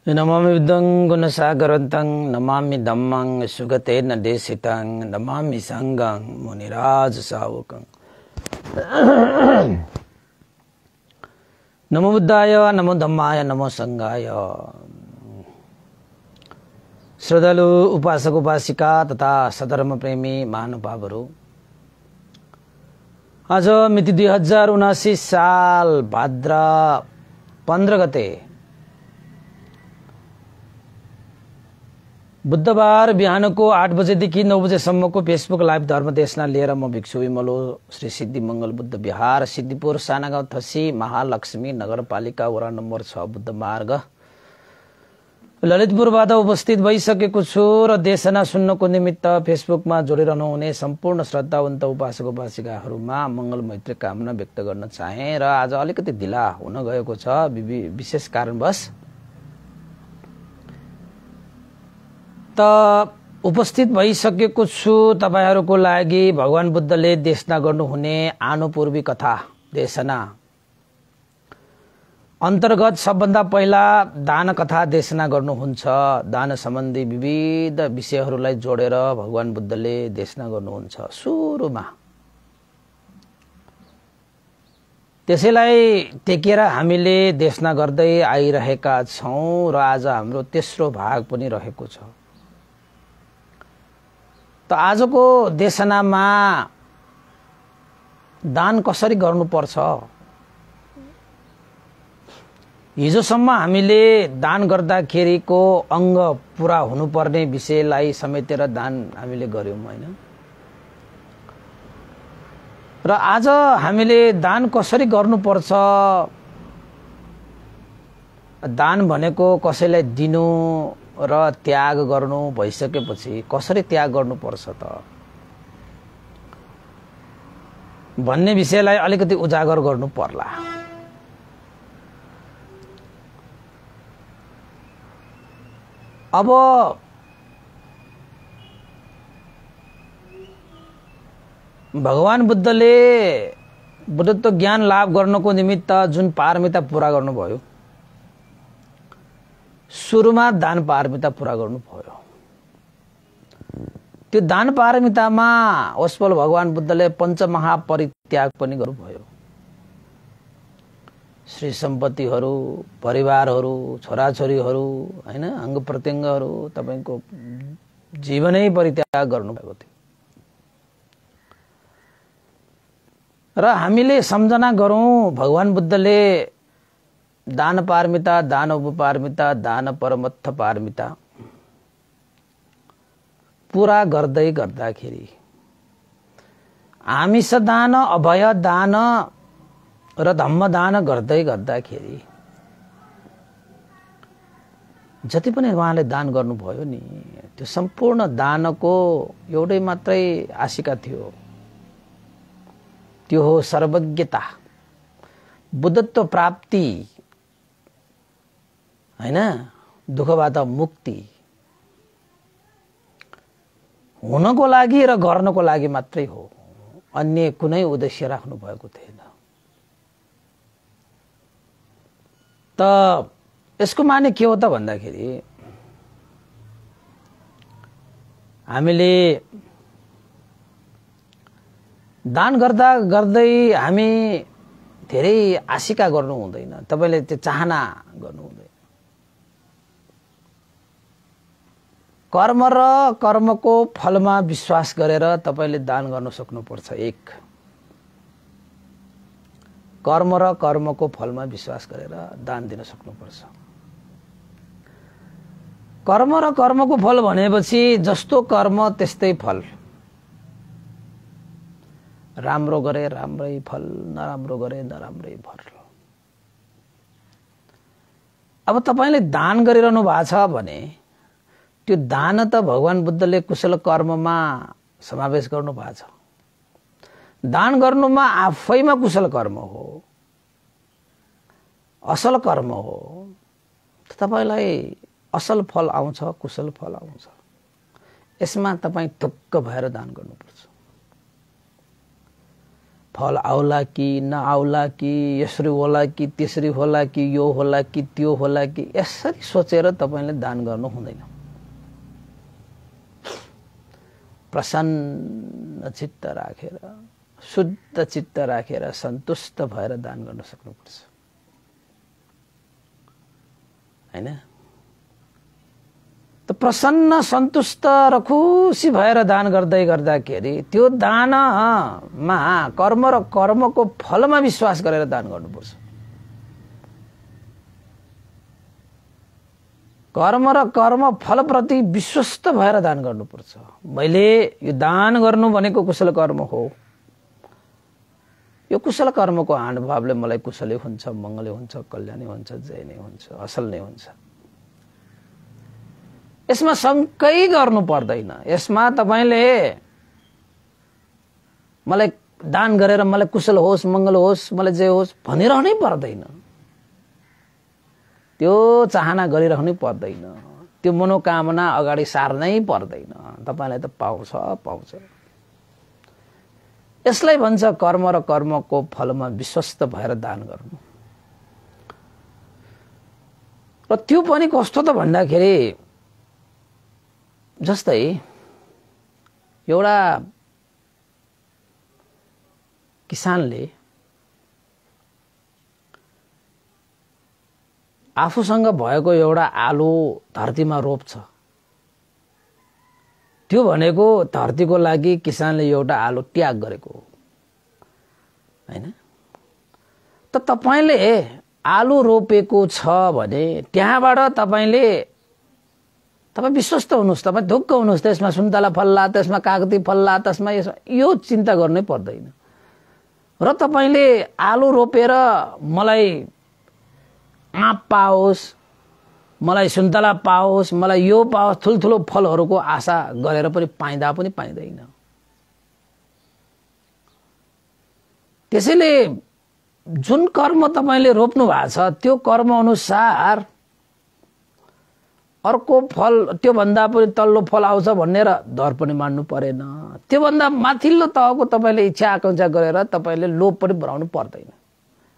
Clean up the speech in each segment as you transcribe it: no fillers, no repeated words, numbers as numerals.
नमामि बुद्धं गुणसागरन्तं नमामि धम्मं सुगतेन देशितं नमामि संघं मुनिराज सावकं। नमो बुद्धाय नमो धम्माय नमो संघाय। श्रद्धालु उपासक उपासिका तथा सधर्म प्रेमी महानुभावहरू, आज मिति 2079 साल भाद्र 15 गते बुधबार बिहानको 8 बजेदेखि 9 बजेसम्मको फेसबुक लाइभ धर्मदेशना लिएर म भिक्षु विमलो श्री सिद्धि मंगल बुद्ध विहार सिद्धिपुर सानागाउँ थसी महालक्ष्मी नगरपालिका वडा नम्बर 6 बुद्ध मार्ग ललितपुरबाट उपस्थित भइसकेको छु र देशना सुन्नको निमित्त फेसबुकमा जोडिरहनु हुने सम्पूर्ण श्रद्धावन्त उपासक उपासिकाहरूमा मंगल मैत्री कामना व्यक्त गर्न चाहे र आज अलिकति ढिला हुन गएको छ विशेष कारणवश। त उपस्थित भइसकेको छु तपाईहरुको लागि भगवान बुद्धले देशना गर्नुहुने आनुपूर्वी कथा देशना अन्तर्गत सबभन्दा पहिला दान कथा देशना गर्नुहुन्छ। दान सम्बन्धी विविध विषयहरूलाई जोडेर भगवान बुद्धले देशना गर्नुहुन्छ सुरुमा। त्यसैलाई टेकेर हामीले देशना गर्दै आइरहेका छौं र आज हाम्रो तेस्रो भाग पनि रहेको छ। त आजको देशनामा दान कसरी गर्नुपर्छ, हिजोसम्म हामीले दान गर्दाखेरिको अंग पूरा हुनुपर्ने विषयलाई समेटेर दान हामीले गर्यौं हैन, र आज हामीले दान कसरी गर्नुपर्छ, दान भनेको कसैलाई दिनु र त्याग गर्नु भइसकेपछि कसरी त्याग गर्नुपर्छ त भन्ने विषयलाई अलिकति उजागर गर्नु पर्ला। अब भगवान बुद्धले बुद्धत्व ज्ञान लाभ गर्नको निमित्त जुन पारमिता पूरा गर्नुभयो, सुरुमा दान पारमिता पूरा गर्नुभयो। त्यो दान पारमितामा ओस्पल भगवान बुद्धले पञ्चमहापरित्याग पनि गर्नुभयो। श्री सम्पत्तिहरू, परिवारहरू, छोराछोरीहरू हैन, अंग प्रत्यङ्गहरू तपाईको जीवनै परित्याग गर्नुभएको थियो। र हामीले सम्झना गरौं भगवान बुद्धले दान पारमिता, दान उपपारमिता, दान परमत्थ पारमिता पूरा गर्दै गर्दाखेरि आमिष दान, अभय दान र धम्म दान गर्दै गर्दाखेरि जति पनि उहाँले दान गर्नुभयो नि, त्यो सम्पूर्ण दानको एउटै मात्रै आशिका थियो, त्यो हो सर्वज्ञता, बुद्धत्व प्राप्ति हैन, दुःखबाट मुक्ति हुनको लागि र गर्नको लागि मात्रै हो, अन्य कुनै उद्देश्य राख्नु भएको थिएन। त यसको माने के हो त भन्दाखेरि हामीले दान गर्दा गर्दै हामी धेरै आशिका गर्नु हुँदैन, तपाईले त्यो चाहना गर्नु हुँदैन। कर्म र कर्मको फलमा विश्वास गरेर तपाईले दान गर्न सक्नुपर्छ। एक, कर्म र कर्मको फलमा विश्वास गरेर दान दिन सक्नुपर्छ। कर्म र कर्मको फल भनेपछि जस्तो कर्म त्यस्तै फल, राम्रो गरे राम्रै फल, नराम्रो गरे नराम्रै फल। अब तपाईले दान गरिरहनु भएको छ भने त्यो दान त भगवान बुद्धले कुशल कर्ममा समावेश गर्नु भएको छ। दान गर्नुमा आफैमा कुशल कर्म हो, असल कर्म हो। तपाईलाई असल फल आउँछ, कुशल फल आउँछ। यसमा तपाई ढुक्क भएर दान गर्नुपर्छ। फल आउला कि नआउला कि यसरी होला कि त्यसरी होला कि यो होला कि त्यो होला कि यसरी सोचेर तपाईले दान गर्नु हुँदैन। प्रसन्न चित्त राखेर, शुद्ध चित्त राखेर, सन्तुष्ट भएर दान गर्न सक्नुपर्छ, हैन? त प्रसन्न सन्तुष्ट र खुसी भएर दान गर्दै गर्दाखेरि त्यो दानमा कर्म र कर्मको फलमा विश्वास गरेर दान गर्नुपर्छ। कर्म र कर्म फलप्रति विश्वस्त भएर दान गर्नुपर्छ। मैले यो दान गर्नु भनेको कुशल कर्म हो, यो कुशल कर्मको अनुभवले मलाई कुशलै हुन्छ, मङ्गलै हुन्छ, कल्याणै हुन्छ, जय नै हुन्छ, असल नै हुन्छ। यसमा शंकै गर्नु पर्दैन। यसमा तपाईले मलाई दान गरेर मलाई कुशल होस्, मङ्गल होस्, मलाई जय होस् भनिरहनै पर्दैन। त्यो चाहना गरिरहनै पर्दैन। त्यो मनोकामना अगाडि सार्नै पर्दैन। तपाईलाई त पाउँछ पाउँछ। यसलाई भन्छ कर्म र कर्मको फलमा विश्वस्त भएर दान गर्नु। र त्यो पनि कस्तो त भन्दाखेरि जस्तै एउटा किसानले आफूसँग भएको एउटा आलु धरतीमा रोप्छ। त्यो भनेको धरतीको लागि किसानले एउटा आलु त्याग गरेको हो, हैन? त तपाईले आलु रोपेको छ भने त्यहाँबाट तपाईँ विश्वस्त हुनुहोस्, तपाईँ ढुक्क हुनुहोस्। त्यसमा सुन्तला फल्ला, त्यसमा कागती फल्ला, त्यसमा यो चिन्ता गर्नै पर्दैन। र तपाईले आलु रोपेर मलाई आँप पाओस्, मलाई सुन्तला पाओस्, मलाई यो पाओस्, ठुल्ठुलो फलहरूको आशा गरेर पनि पाइँदैन। त्यसैले जुन कर्म तपाईले रोप्नु भएको छ त्यो कर्म अनुसार अर्को फल त्यो भन्दा पनि तल्लो फल आउँछ भनेर डर पनि मान्नु परेन। त्यो भन्दा माथिल्लो तहको तपाईले इच्छा आकांक्षा गरेर तपाईले लोभ पनि बढाउनु पर्दैन।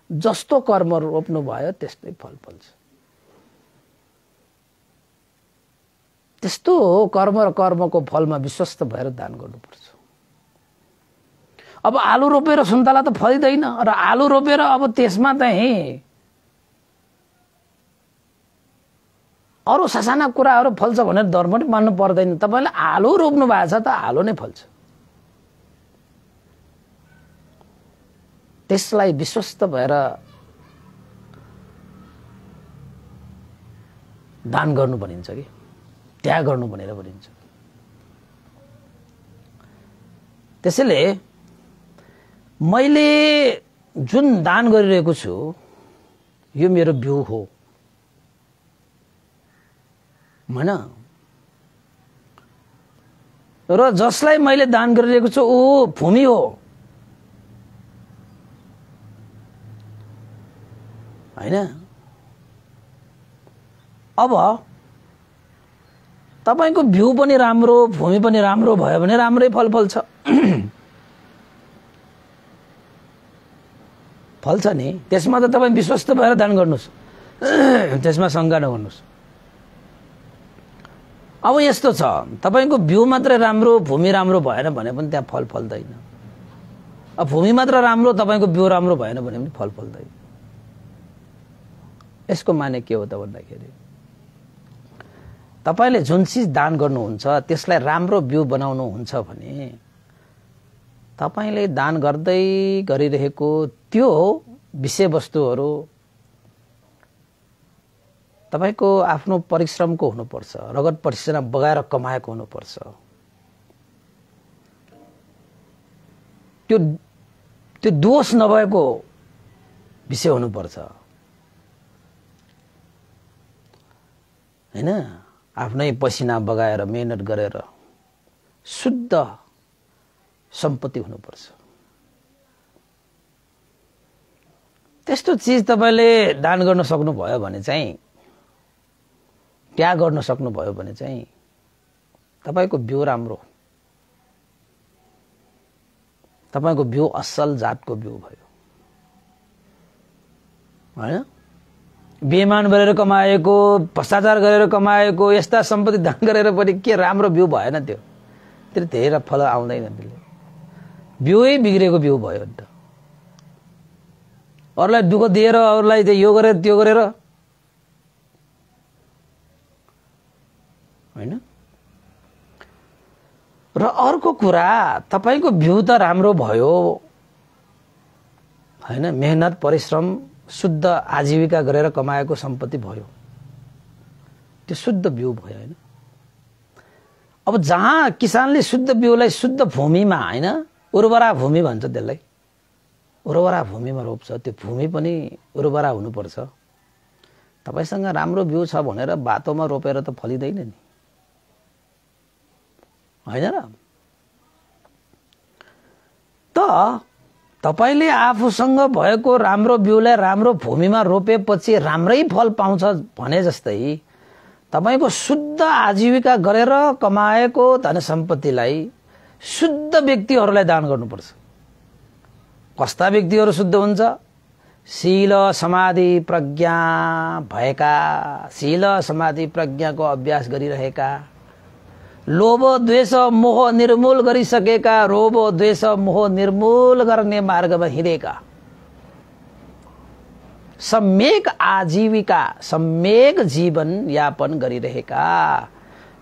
जस्तो कर्म रोप्नु भयो त्यस्तै फल फल्छ। त्यस्तो हो कर्म र कर्मको फलमा विश्वस्त भएर दान गर्नुपर्छ। अब आलु रोपेर सुन्तला त फल्दैन र आलु रोपेर अब त्यसमा चाहिँ अरु ससाना कुराहरू फल्छ भनेर डर पनि मान्नु पर्दैन। तपाईले आलु रोप्नु भएको छ त आलु नै फल्छ। त्यसलाई विश्वस्त भएर दान गर्नु भनिन्छ कि त्याग गर्नु भनेर भनिन्छ। त्यसैले मैले जुन दान गरिरहेको छु यो मेरो बिउ हो, हैन? र जसलाई मैले दान गरिरहेको छु ऊ भूमि हो, हैन? अब तपाईको बिउ पनि राम्रो, भूमि पनि राम्रो भयो भने राम्रै फल फल्छ। फल्छ नि। त्यसमा त तपाई विश्वस्त भएर दान गर्नुस्, त्यसमा शंका नगर्नुस्। अब यस्तो छ, तपाईको बिउ मात्र राम्रो, भूमि राम्रो भएन भने पनि त्यहाँ फल फल्दैन। अब भूमि मात्र राम्रो, तपाईको बिउ राम्रो भएन भने पनि फल फल्दैन। यसको माने के हो त भन्दाखेरि तपाईले जुन चीज दान गर्नुहुन्छ त्यसलाई राम्रो बिउ बनाउनु हुन्छ भने तपाईले दान गर्दै गरिरहेको त्यो विषयवस्तुहरू तपाईको आफ्नो परिश्रमको हुनुपर्छ, रगत पसिना बगाएर कमाएको हुनुपर्छ। त्यो दोष नभएको विषय हुनुपर्छ, हैन? आफ्नै पसिना बगाएर मेहनत गरेर शुद्ध सम्पत्ति हुनुपर्छ। त्यस्तो चीज तपाईले दान गर्न सक्नुभयो भने चाहिँ, त्याग गर्न सक्नुभयो भने चाहिँ तपाईको बिउ राम्रो, तपाईको बिउ असल जातको बिउ भयो हैन। बेइमान गरेर कमाएको, भ्रष्टाचार गरेर कमाएको यस्ता सम्पत्ति दान गरेर पनि के राम्रो बिउ भएन त्यो। त्यो धेरै फल आउँदैन त्यसले। बिउै बिग्रेको बिउ भयो नि त। अरूलाई दुःख दिएर, अरूलाई यो गरेर त्यो गरेर हैन। र अर्को कुरा, तपाईको बिउ त राम्रो भयो हैन, मेहनत परिश्रम शुद्ध आजीविका गरेर कमाएको सम्पत्ति भयो, त्यो शुद्ध बिउ भयो हैन। अब जहाँ किसानले शुद्ध बिउलाई शुद्ध भूमिमा हैन, उर्वरा भूमि भन्छ त्यसलाई, उर्वरा भूमिमा रोप्छ, त्यो भूमि पनि उर्वरा हुनुपर्छ। तपाईसँग राम्रो बिउ छ भनेर बाटोमा रोपेर त फलिदैन नि हैन र। त तपाईले आफूसँग भएको राम्रो बिउलाई राम्रो भूमिमा रोपेपछि राम्रै फल पाउँछ भने जस्तै तपाईको शुद्ध आजीविका गरेर कमाएको धन सम्पत्तिलाई शुद्ध व्यक्तिहरूलाई दान गर्नुपर्छ। कस्ता व्यक्तिहरू शुद्ध हुन्छ? शील समाधि प्रज्ञा भएका, शील समाधि प्रज्ञाको अभ्यास गरिरहेका, लोभ द्वेष मोह निर्मूल गरिसकेका, लोभ द्वेष मोह निर्मूल गर्ने मार्गमा हिँडेका, सम्यक आजीविका सम्यक जीवन यापन गरिरहेका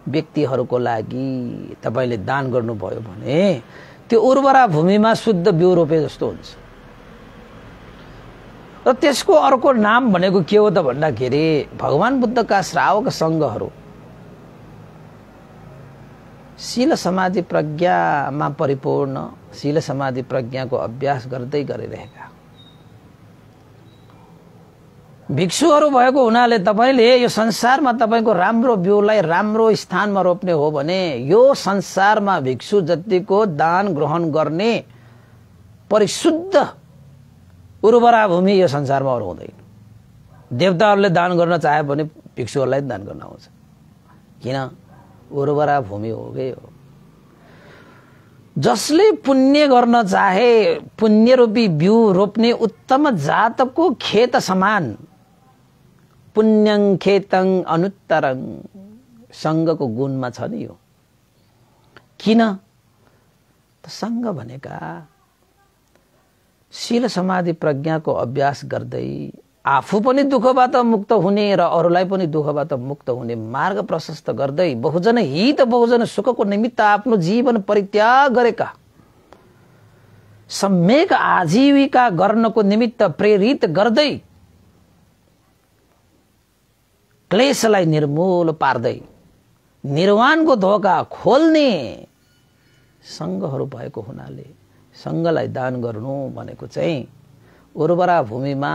व्यक्तिहरूको लागि तपाईले दान गर्नुभयो भने त्यो उर्वरा भूमिमा शुद्ध बिउ रोपे जस्तो हुन्छ। र त्यसको अर्को नाम भनेको के हो त भन्दाखेरि भगवान बुद्धका श्रावक संघहरू शील समाधि प्रज्ञामा परिपूर्ण, शील समाधि प्रज्ञाको अभ्यास गर्दै गरिरहेका भिक्षुहरू भएको हुनाले तपाईले यो संसारमा तपाईको राम्रो बिउलाई राम्रो स्थानमा रोप्ने हो भने यो संसारमा भिक्षु जतिको दान ग्रहण गर्ने परिशुद्ध उर्वरा भूमि यो संसारमा अरू हुँदैन। देवताहरूले दान गर्न चाहे भने भिक्षुहरूलाई दान गर्न आउँछ। किन? उर्वरा भूमि हो गयो। जसले पुण्य गर्न चाहे पुण्य रूपी बिउ रोप्ने उत्तम जातको खेत समान पुण्यं खेतं अनुत्तरं संघको गुणमा छ नि यो। किन? त संघ भनेका शील समाधि प्रज्ञाको अभ्यास गर्दै आफू पनि दुःखबाट मुक्त हुने र अरूलाई पनि दुःखबाट मुक्त हुने मार्ग प्रशस्त गर्दै बहुजन हित बहुजन सुखको निमित्त आफ्नो जीवन परित्याग गरेका, सम्यक आजीविका गर्नको निमित्त प्रेरित गर्दै क्लेशलाई निर्मूल पार्दै निर्वाणको ढोका खोल्ने संघहरू भएको हुनाले संघलाई दान गर्नु भनेको चाहिँ उर्वरा भूमिमा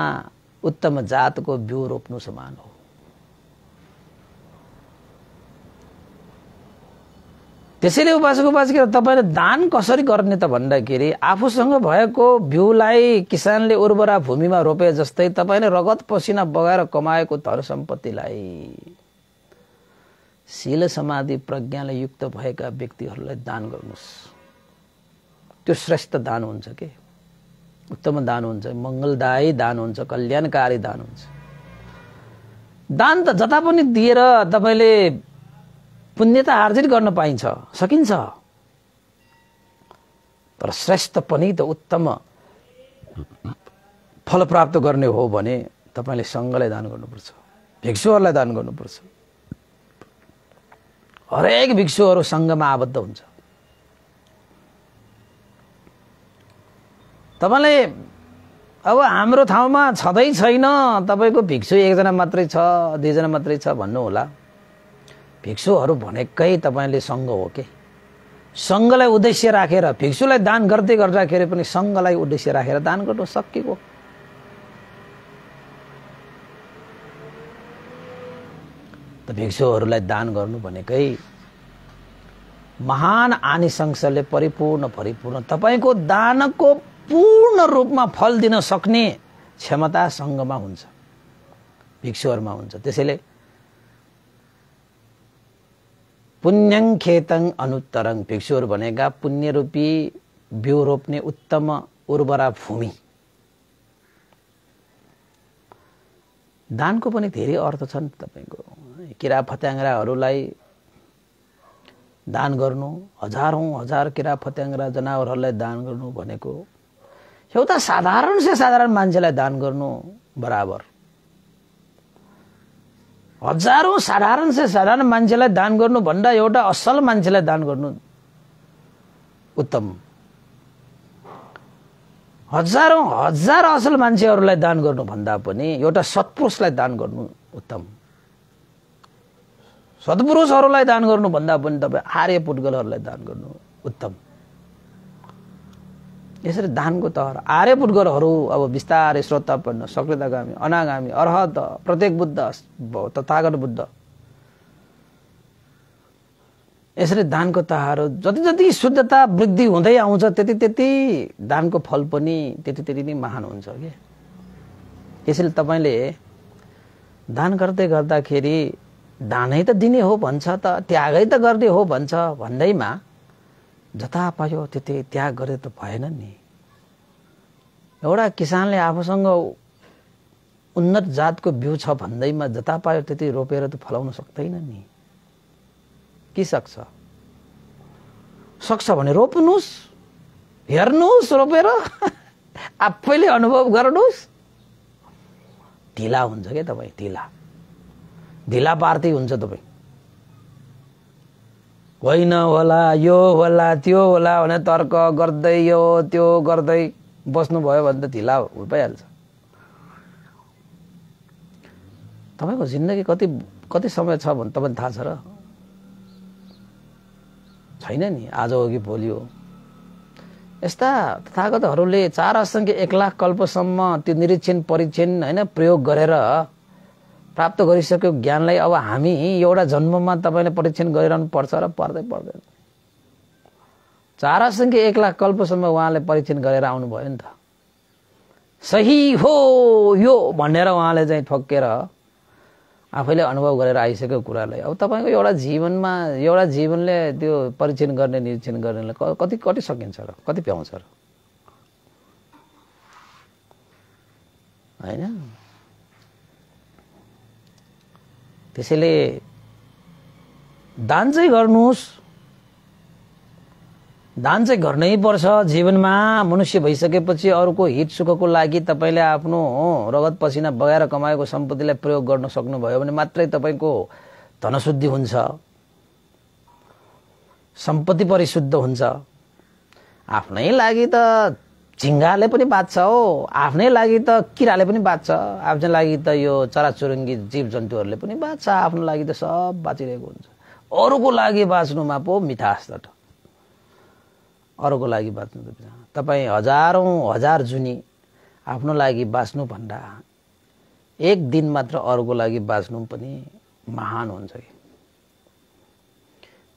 उत्तम जातको बिउ रोप्नु समान हो। त्यसैले उपासक उपासिका तपाईले दान कसरी गर्ने त भन्दाखेरि आफूसँग भएको बिउलाई किसानले उर्वरा भूमिमा रोपे जस्तै तपाईले रगत पसिना बगाएर कमाएको धन सम्पत्तिलाई शील समाधि प्रज्ञाले युक्त भएका व्यक्तिहरूलाई दान गर्नुस्। त्यो श्रेष्ठ दान हुन्छ के, उत्तम दान हुन्छ, मंगलदायी दान हुन्छ, कल्याणकारी दान हुन्छ। दान त जता पनि दिएर तपाईले पुण्यता आर्जित गर्न पाइन्छ, सकिन्छ। तर श्रेष्ठ पनि त उत्तम फल प्राप्त गर्ने हो भने तपाईले संघलाई दान गर्नुपर्छ, भिक्षुहरूलाई दान गर्नुपर्छ। हरेक भिक्षुहरू संघमा आबद्ध हुन्छ। तपाईले अब हाम्रो ठाउँमा छँदै छैन, तपाईको भिक्षु एकजना मात्रै छ, दुईजना मात्रै छ भन्नु होला। भिक्षुहरू भनेकै तपाईले संघ हो के। संघलाई उद्देश्य राखेर भिक्षुलाई दान गर्दै गर्दाखेरि पनि संघलाई उद्देश्य राखेर दान गर्नु सकिएको। त भिक्षुहरूलाई दान गर्नु भनेकै महान आनिशंसले परिपूर्ण तपाईको दानको पूर्ण रूपमा फल दिन सक्ने क्षमता संघमा हुन्छ, भिक्षुहरूमा हुन्छ। त्यसैले पुण्यं खेतं अनुत्तरं भिक्षुहरू भनेका पुण्य रूपी बिउ रोप्ने उत्तम उर्वरा भूमि। दानको पनि धेरै अर्थ छ नि तपाईको। किरा फट्याङ्ग्राहरूलाई दान गर्नु, हजारौं हजार किरा फट्याङ्ग्रा जनावरहरूलाई दान गर्नु भनेको एउटा साधारण से साधारण मान्छेलाई दान गर्नु बराबर। हजारौं साधारण से साधारण मान्छेलाई दान गर्नु भन्दा एउटा असल मान्छेलाई दान गर्नु उत्तम। हजारौं हजार असल मान्छेहरूलाई दान गर्नु भन्दा पनि एउटा सत्पुरुषलाई दान गर्नु उत्तम। सत्पुरुषहरूलाई दान गर्नु भन्दा पनि तपाईँ आर्य पुद्गलहरूलाई दान गर्नु उत्तम। यसरी दानको तहर आर्य पुद्गलहरू अब बिस्तारै श्रोतापन्न, सकृतगामी, अनागामी, अरहत, प्रत्येक बुद्ध, तथागत बुद्ध, यसरी दानको तहर जति जति शुद्धता वृद्धि हुँदै आउँछ त्यति त्यति दानको फल पनि त्यति त्यति नै महान हुन्छ के। यसैले तपाईले दान गर्दै गर्दाखेरि दानै त दिने हो भन्छ त, त्यागै त गर्ने हो भन्छ भन्दैमा जता पायो त्यति त्याग गरे त भएन नि। एउटा किसानले आफूसँग उन्नत जातको बिउ छ भन्दैमा जता पायो त्यति रोपेर त फलाउन सक्दैन नि। के सक्छ? सक्छ भने रोप्नुस्, हेर्नुस् रोपेर आफैले अनुभव गर्नुस्। ढिला हुन्छ के तपाईँ, ढिला पार्टी हुन्छ तपाईँ। होइन होला, यो होला, त्यो होला भने तर्क गर्दै यो त्यो गर्दै बस्नुभयो भने त ढिला भइहाल्छ। तपाईको जिन्दगी कति समय छ भने तपाईलाई थाहा छ र? छैन नि, आज हो कि भोलि हो। यस्ता तथागतहरूले 4 असंख्य 1 लाख कल्पसम्म त्यो निरीक्षण परीक्षण हैन प्रयोग गरेर प्राप्त गरिसक्यो ज्ञानलाई अब हामी एउटा जन्ममा तपाईले परीक्षण गरिरहनु पर्छ र पर्दैन। 4 असंख्य 1 लाख कल्पसम्म उहाँले परीक्षण गरेर आउनु भयो नि त। सही हो यो भनेर उहाँले चाहिँ ठोक्केर आफैले अनुभव गरेर आइसक्यो कुरालाई। अब तपाईको एउटा जीवनले त्यो परीक्षण गर्ने निरीक्षण गर्नेलाई कति सकिन्छ र, कति भ्याउँछ र, हैन? त्यसैले दान चाहिँ गर्नुस्, दान चाहिँ गर्नै पर्छ। जीवनमा मनुष्य भइसकेपछि अरूको हित सुखको लागि तपाईले आफ्नो रगत पसिना बगाएर कमाएको सम्पत्तिलाई प्रयोग गर्न सक्नुभयो भने मात्रै तपाईको धनशुद्धि हुन्छ, सम्पत्ति परिशुद्ध हुन्छ। आफ्नै लागि त झिंगाले पनि बाँच्छ हो, आफ्नै लागि त किराले पनि बाँच्छ, आफ्नै लागि त यो चराचुरुङ्गी जीव जन्तुहरूले पनि बाँच्छ, आफ्नो लागि त सब बाँचिरहेको हुन्छ। अरूको लागि बाँच्नुमा पो मिठास त, अरूको लागि बाँच्नु त तपाई हजारौं हजार जुनी आफ्नो लागि बाँच्नु भन्दा एक दिन मात्र अरूको लागि बाँच्नु पनि महान हुन्छ कि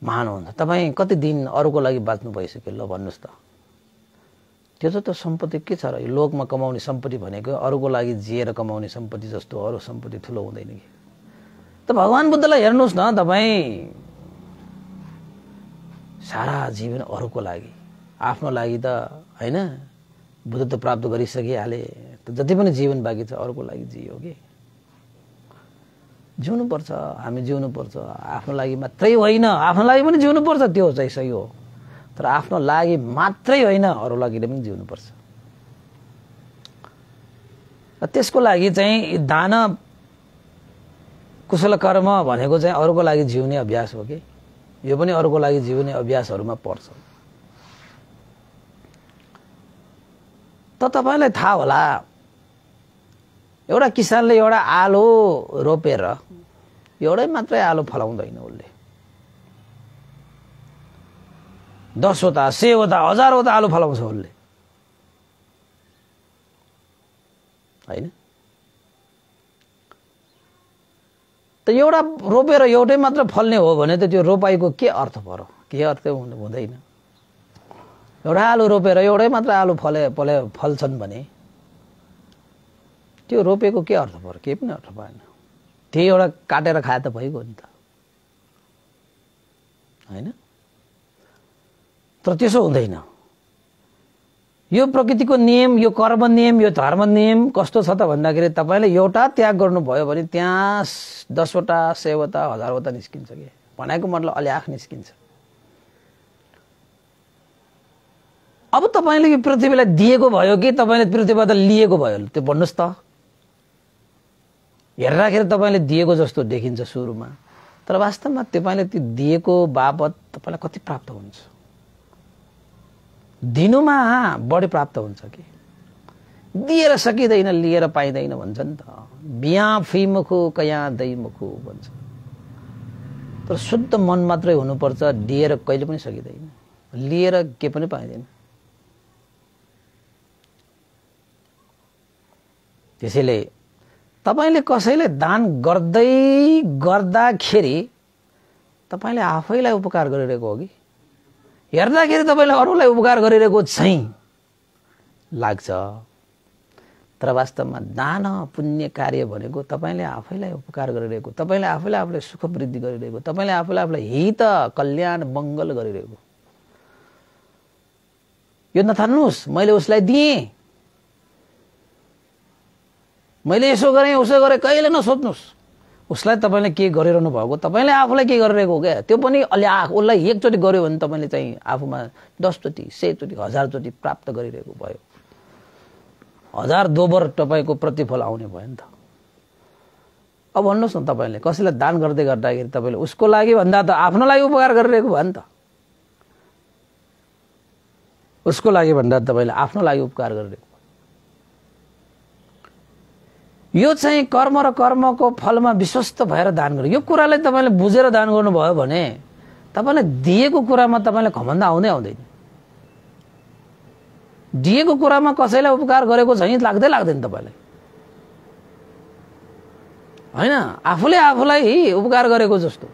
महान हुन्छ। तपाई कति दिन अरूको लागि बाँच्नु भइसक्यो ल भन्नुस् त? त्यो त सम्पत्ति के छ र? यो लोकमा कमाउने सम्पत्ति भनेको अरूको लागि जिएर कमाउने सम्पत्ति जस्तो अरू सम्पत्ति ठुलो हुँदैन कि। त भगवान बुद्धलाई हेर्नुस् न, तपाई सारा जीवन अरूको लागि, आफ्नो लागि त हैन, बुद्धत्व प्राप्त गरिसकिहाले, जति पनि जीवन बाँकी छ अरूको लागि जियो कि। जिउनु पर्छ, हामी जिउनु पर्छ। आफ्नो लागि मात्रै होइन, आफ्नो लागि पनि जिउनु पर्छ, त्यो चाहिँ सही हो। तर आफ्नो लागि मात्रै होइन, अरू लागि पनि जिउनु पर्छ। त्यसको लागि चाहिँ दान कुशल कर्म भनेको चाहिँ अरूको लागि जिउने अभ्यास हो कि। यो पनि अरूको लागि जिउने अभ्यासहरुमा पर्छ। त तपाईलाई थाहा होला, एउटा किसानले एउटा आलु रोपेर एउटै मात्रै आलु फलाउँदैन, उसले 10 वटा 100 वटा 1000 वटा आलु फलाउँछ उसले, हैन? त एउटा रोपेर एउटै मात्र फल्ने हो भने त त्यो रोपाइको के अर्थ पर्यो? के अर्थ हुँदैन। एउटा आलु रोपेर एउटै मात्र आलु फल्छन् भने त्यो रोपेको के अर्थ पर्यो? केही पनि अर्थ भएन। त्यही एउटा काटेर खाए त भइगयो नि त, हैन? तर त्यसो हुँदैन। यो प्रकृतिको नियम, यो कर्म नियम, यो धर्म नियम कस्तो छ त भन्दाखेरि तपाईले एउटा त्याग गर्नुभयो भने त्यहाँ 10 वटा 100 वटा 1000 वटा निस्किन्छ के भनेको मतलब अल्याख निस्किन्छ। अब तपाईले यो पृथ्वीलाई दिएको भयो कि तपाईले पृथ्वीबाट लिएको भयो त्यो भन्नुस् त। हेर्दाखेरि तपाईले दिएको जस्तो देखिन्छ सुरुमा, तर वास्तवमा तपाईले त्यो दिएको बाबत तपाईलाई कति प्राप्त हुन्छ? दिनुमा बढी प्राप्त हुन्छ कि दिएर सकिँदैन लिएर पाइँदैन भन्छ नि त। बिहा फीमुखु कया दैमुखु भन्छ। तर शुद्ध मन मात्रै हुनुपर्छ, दिएर कहिले पनि सकिँदैन, लिएर के पनि पाइँदैन। त्यसैले तपाईले कसैले दान गर्दाखेरि तपाईले आफैलाई उपकार गरिरहेको हो कि हेर्दाखेरि तपाईले अरूलाई उपकार गरिरहेको चाहिँ लाग्छ, तर वास्तवमा दान पुण्य कार्य भनेको तपाईले आफैलाई उपकार गरिरहेको, तपाईले आफैलाई आफूलाई सुख वृद्धि गरिरहेको, तपाईले आफूलाई आफूलाई हित कल्याण मङ्गल गरिरहेको। यो नथान्नुस् मैले उसलाई दिएँ, मैले यसो गरेँ उसो गरेँ, कहिले नसोच्नुस्। उसलाई तपाईले के गरिरहनु भएको, तपाईले आफूलाई के गरिरहेको हो क्या, त्यो पनि अल्याख। उसलाई एकचोटि गर्यो भने तपाईले चाहिँ आफूमा 10 चोटि 100 चोटि 1000 चोटि प्राप्त गरिरहेको भयो। 1000 दोबर तपाईको प्रतिफल आउने भयो नि त। अब भन्नुहोस् न, तपाईले कसैलाई दान गर्दै गर्दाखेरि तपाईले उसको लागि भन्दा त आफ्नो लागि उपकार गरिरहेको भयो नि त। उसको लागि भन्दा तपाईले आफ्नो लागि उपकार गरिरहेको। यो चाहिँ कर्म र कर्मको फलमा विश्वस्त भएर दान गर्नु। यो कुरालाई तपाईले बुझेर दान गर्नुभयो भने तपाईले दिएको कुरामा तपाईले घमण्ड आउँदै आउँदैन। दिएको कुरामा कसैलाई उपकार गरेको चाहिँ लाग्दैन तपाईलाई, हैन? आफूले आफूलाई उपकार गरेको जस्तो,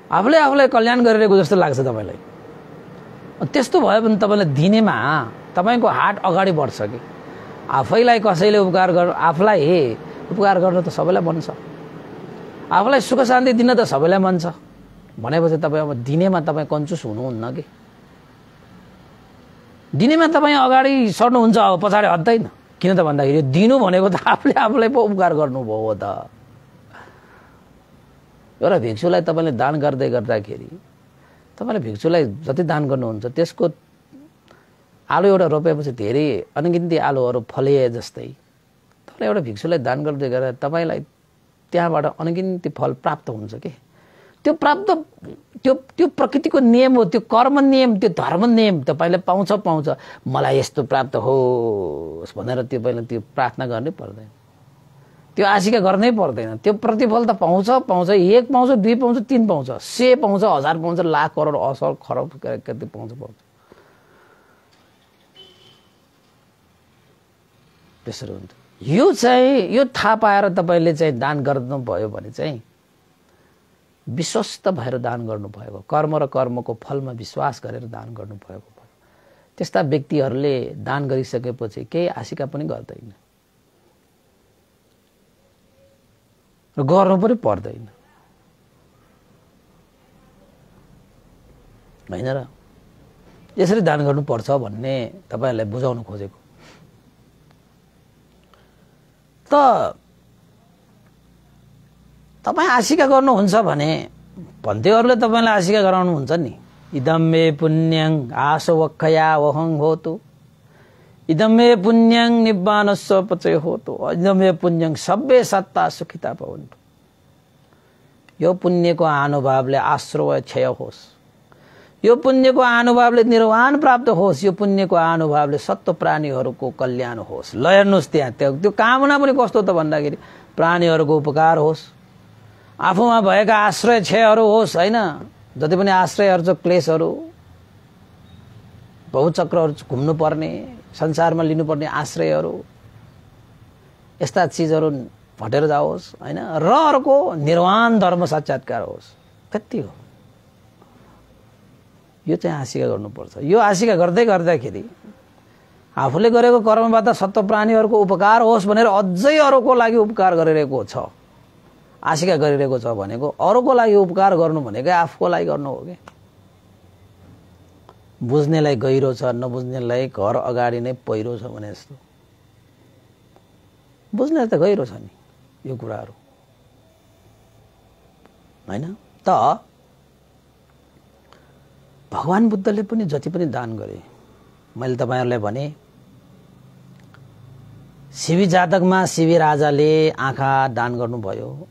आफूले आफूलाई कल्याण गरिरहेको जस्तो लाग्छ तपाईलाई। त्यस्तो भयो भने तपाईले दिनेमा तपाईको हात अगाडि बढ्छ कि आफैलाई कसैले उपकार गर्नु, आफूलाई उपकार गर्न त सबैलाई मन छ, आफूलाई सुख शान्ति दिन त सबैलाई मन छ भनेपछि तपाईँ अब दिनेमा तपाईँ कन्जुस हुनुहुन्न कि दिनेमा तपाईँ अगाडि सर्नुहुन्छ, अब पछाडि हट्दैन। किन त भन्दाखेरि दिनु भनेको त आफूले आफूलाई पो उपकार गर्नुभयो हो त। एउटा भिक्षुलाई तपाईँले दान गर्दै गर्दाखेरि तपाईँले भिक्षुलाई जति दान गर्नुहुन्छ त्यसको आलु एउटा रोपेपछि धेरै अनगिन्ती आलुहरू फले जस्तै तपाईँले एउटा भिक्षुलाई दान गर्दै गर्दा तपाईँलाई त्यहाँबाट अनगिन्ती फल प्राप्त हुन्छ कि त्यो प्राप्त त्यो प्रकृतिको नियम हो, त्यो कर्म नियम, त्यो धर्म नियम तपाईँले पाउँछ मलाई यस्तो प्राप्त होस् भनेर तपाईँले त्यो प्रार्थना गर्नै पर्दैन, त्यो आशिका गर्नै पर्दैन। त्यो प्रतिफल त पाउँछ 1 पाउँछ 2 पाउँछ 3 पाउँछ 100 पाउँछ 1000 पाउँछ लाख करोड असर खरब कति पाउँछ। त्यसरी हुन्छ। यो थाहा पाएर तपाईले चाहिँ दान गर्नुभयो भने चाहिँ विश्वस्त भएर दान गर्नुभएको, कर्म र कर्मको फलमा विश्वास गरेर दान गर्नुभएको भयो। त्यस्ता व्यक्तिहरूले दान गरिसकेपछि केही आशिका पनि गर्दैन र गर्नु पनि पर्दैन, हैन र? यसरी दान गर्नुपर्छ भन्ने तपाईहरुलाई बुझाउन खोजेको। त तपाई आशिका गर्नुहुन्छ भने भन्थ्योहरूले तपाईलाई आशिका गराउनुहुन्छ नि, इदं मे पुण्यं आसवक्षया वहं होतु, इदं मे पुण्यं निब्बानस्य पचय होतु, इदं मे पुण्यं सब्बे सत्ता सुखिता भवन्तु। यो पुण्यको अनुभावले आश्रय क्षय होस्, यो पुण्यको अनुभावले निर्वाण प्राप्त होस्, यो पुण्यको अनुभावले सत्व प्राणीहरूको कल्याण होस्। ल हेर्नुहोस् त्यहाँ त्यो कामना पनि कस्तो त भन्दाखेरि प्राणीहरूको उपकार होस्, आफूमा भएका आश्रय क्षयहरू होस्, हैन? जति पनि आश्रयहरू छ, क्लेशहरू, बहुचक्रहरू घुम्नु पर्ने, संसारमा लिनुपर्ने आश्रयहरू, यस्ता चिजहरू हटेर जाओस्, हैन? र अर्को निर्वाण धर्म साक्षात्कार होस्। त्यति हो। यो चाहिँ आशिका गर्नुपर्छ। यो आशिका गर्दै गर्दाखेरि आफूले गरेको कर्मबाट सत्व प्राणीहरूको उपकार होस् भनेर अझै अरूको लागि उपकार गरिरहेको छ। आशिका गरिरहेको छ भनेको अरूको लागि उपकार गर्नु भनेको आफूको लागि गर्नु हो कि। बुझ्नेलाई गहिरो छ, नबुझ्नेलाई घर अगाडि नै पहिरो छ भने जस्तो। बुझ्नेलाई त गहिरो छ नि यो कुराहरू, हैन त। भगवान बुद्धले पनि जति पनि दान गरे, मैले तपाईहरुलाई भने शिवी जातकमा शिवी राजाले आँखा दान गर्नुभयो,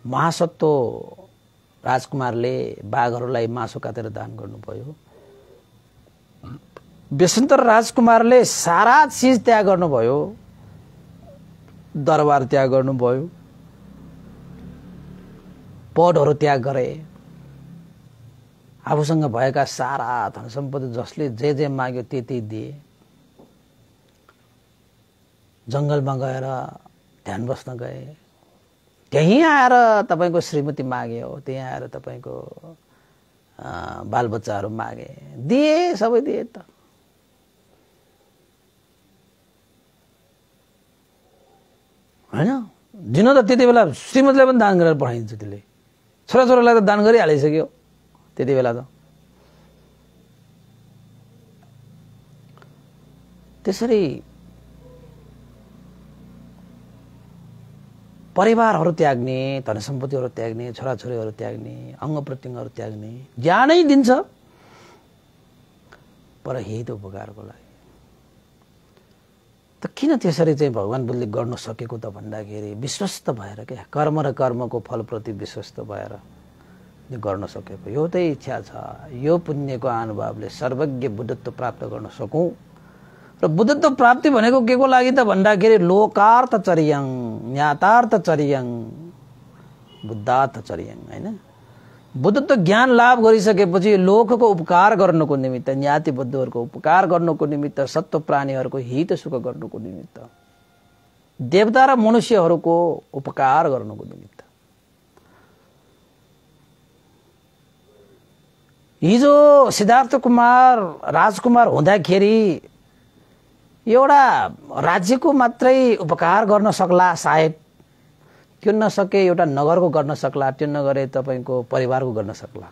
महासत्व राजकुमारले बाघहरूलाई मासु काटेर दान गर्नुभयो, बेसन्तर राजकुमारले सारा चीज त्याग गर्नुभयो, दरबार त्याग गर्नुभयो, पदहरू त्याग गरे, आफूसँग भएका सारा धन सम्पत्ति जसले जे माग्यो त्यति दिए, जंगलमा गएर ध्यान बस्न गए, त्यही आएर तपाईको श्रीमती माग्यो, त्यही आएर तपाईको बालबच्चाहरू मागे, दिए, सबै दिए त। हैन दिन त त्यति बेला श्रीमतीलाई पनि दान गरेर पठाइन्छ, त्यसले छोराछोरालाई त दान गरिहालिसक्यो त्यति बेला त। त्यसरी परिवारहरू त्याग्ने, धन सम्पत्तिहरू त्याग्ने, छोराछोरीहरू त्याग्ने, अंग प्रत्यङ्गहरू त्याग्ने, ज्ञानै दिन्छ पर हित उपकारको लागि। त किन त्यसरी चाहिँ भगवान बुद्धले गर्न सकेको त भन्दाखेरि विश्वस्त भएर क्या, कर्म र कर्मको फलप्रति विश्वस्त भएर गर्न सकेको। यो चाहिँ इच्छा छ, यो पुण्यको अनुभवले सर्वज्ञ बुद्धत्व प्राप्त गर्न सकौं। र बुद्धत्व प्राप्ति भनेको के को लागि त भन्दाखेरि लोकार्थ चर्यं, ज्ञातार्थ चर्यं, बुद्धार्थ चर्यं, हैन। बुद्धत्व ज्ञान लाभ गरिसकेपछि लोकको उपकार गर्नको निमित्त, ज्ञाति बद्धहरूको उपकार गर्नको निमित्त, सत्व प्राणीहरूको हित सुख गर्नको निमित्त, देवता र मनुष्यहरूको उपकार गर्नको निमित्त। हिजो सिद्धार्थ कुमार राजकुमार हुँदाखेरि एउटा राज्यको मात्रै उपकार गर्न सक्ला सायद, त्यो नसके एउटा नगरको गर्न सक्ला, त्यो नगरे तपाईको परिवारको गर्न सक्ला।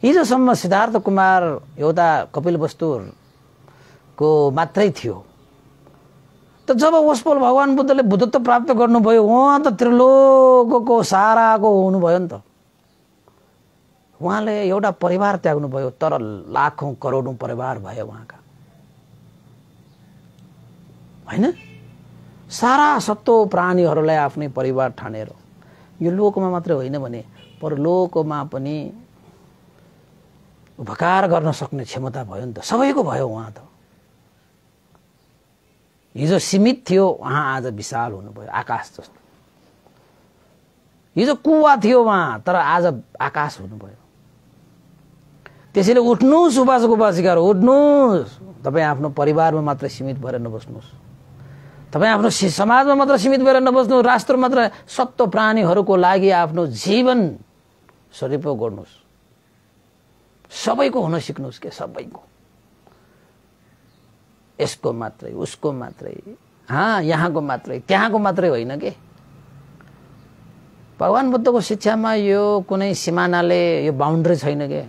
हिजोसम्म सिद्धार्थ कुमार एउटा कपिलवस्तुको मात्रै थियो। त जब उसफल भगवान बुद्धले बुद्धत्व प्राप्त गर्नुभयो, उहाँ त त्रिलोकको साराको हुनुभयो नि त। उहाँले एउटा परिवार त्याग्नुभयो, तर लाखौं करोडौं परिवार भयो उहाँका, हैन। सारा सत्व प्राणीहरूलाई आफ्नै परिवार ठानेर, यो लोकमा मात्रै होइन भने परलोकमा पनि उपकार गर्न सक्ने क्षमता भयो नि त, सबैको भयो। उहाँ त हिजो सीमित थियो, उहाँ आज विशाल हुनुभयो, आकाश जस्तो। हिजो कुवा थियो उहाँ, तर आज आकाश हुनुभयो। त्यसैले उठ्नुस् उपासक उपासिकाहरू, उठ्नुस्। तपाई आफ्नो परिवारमा मात्र सीमित भएर नबस्नुस्, तपाई आफ्नो समाजमा मात्र सीमित भएर नबस्नु, राष्ट्र मात्र, सत्व प्राणीहरूको लागि आफ्नो जीवन सदुपयोग गर्नुस्। सबैको हुन सिक्नुस् के, सबैको, यसको मात्रै, उसको मात्रै, यहाँको मात्रै, त्यहाँको मात्रै होइन के। भगवान बुद्धको शिक्षामा यो कुनै सिमानाले, यो बाउन्ड्री छैन के।